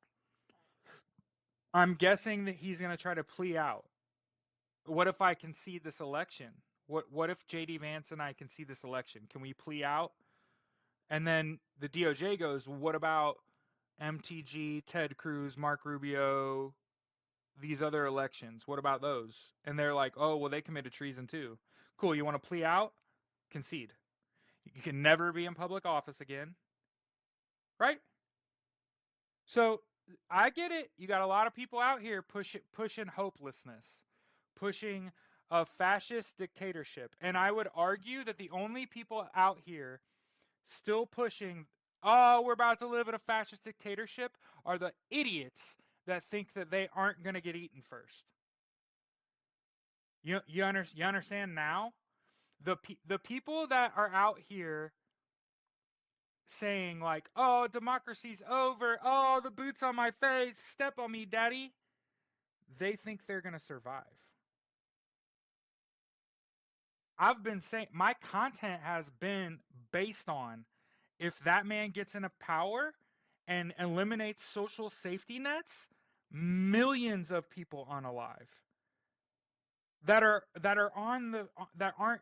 I'm guessing that he's going to try to plea out. What if I concede this election? What if JD Vance and I concede this election? Can we plea out? And then the DOJ goes, what about MTG, Ted Cruz, Mark Rubio, these other elections? What about those? And they're like, oh, well, they committed treason too. Cool, you want to plea out? Concede. You can never be in public office again. Right? So I get it. You got a lot of people out here pushing hopelessness, pushing a fascist dictatorship. And I would argue that the only people out here still pushing, oh, we're about to live in a fascist dictatorship, are the idiots that think that they aren't going to get eaten first. You understand now? The people that are out here saying like, oh, democracy's over, oh, the boots on my face, step on me, daddy, they think they're going to survive. I've been saying, my content has been based on, if that man gets into power and eliminates social safety nets, millions of people unalive that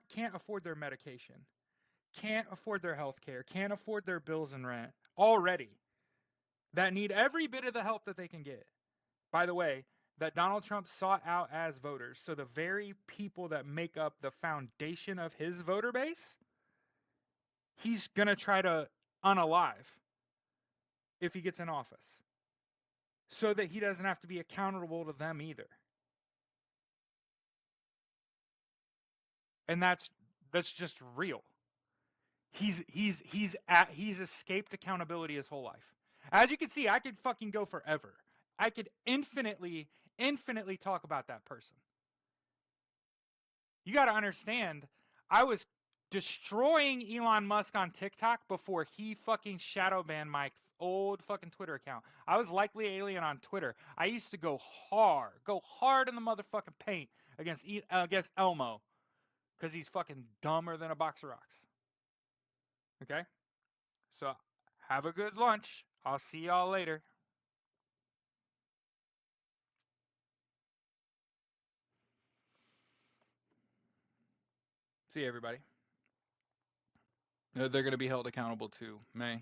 can't afford their medication, can't afford their health care, can't afford their bills and rent already, that need every bit of the help that they can get. By the way, that Donald Trump sought out as voters. So the very people that make up the foundation of his voter base, he's going to try to unalive if he gets in office, so that he doesn't have to be accountable to them either. And that's just real. He's escaped accountability his whole life. As you can see, I could fucking go forever. I could infinitely talk about that person. You got to understand, I was destroying Elon Musk on TikTok before he fucking shadow banned my old fucking Twitter account. I was Likely Alien on Twitter. I used to go hard in the motherfucking paint against Elmo, because he's fucking dumber than a box of rocks. Okay? So, have a good lunch. I'll see y'all later. See you, everybody. They're going to be held accountable too, May.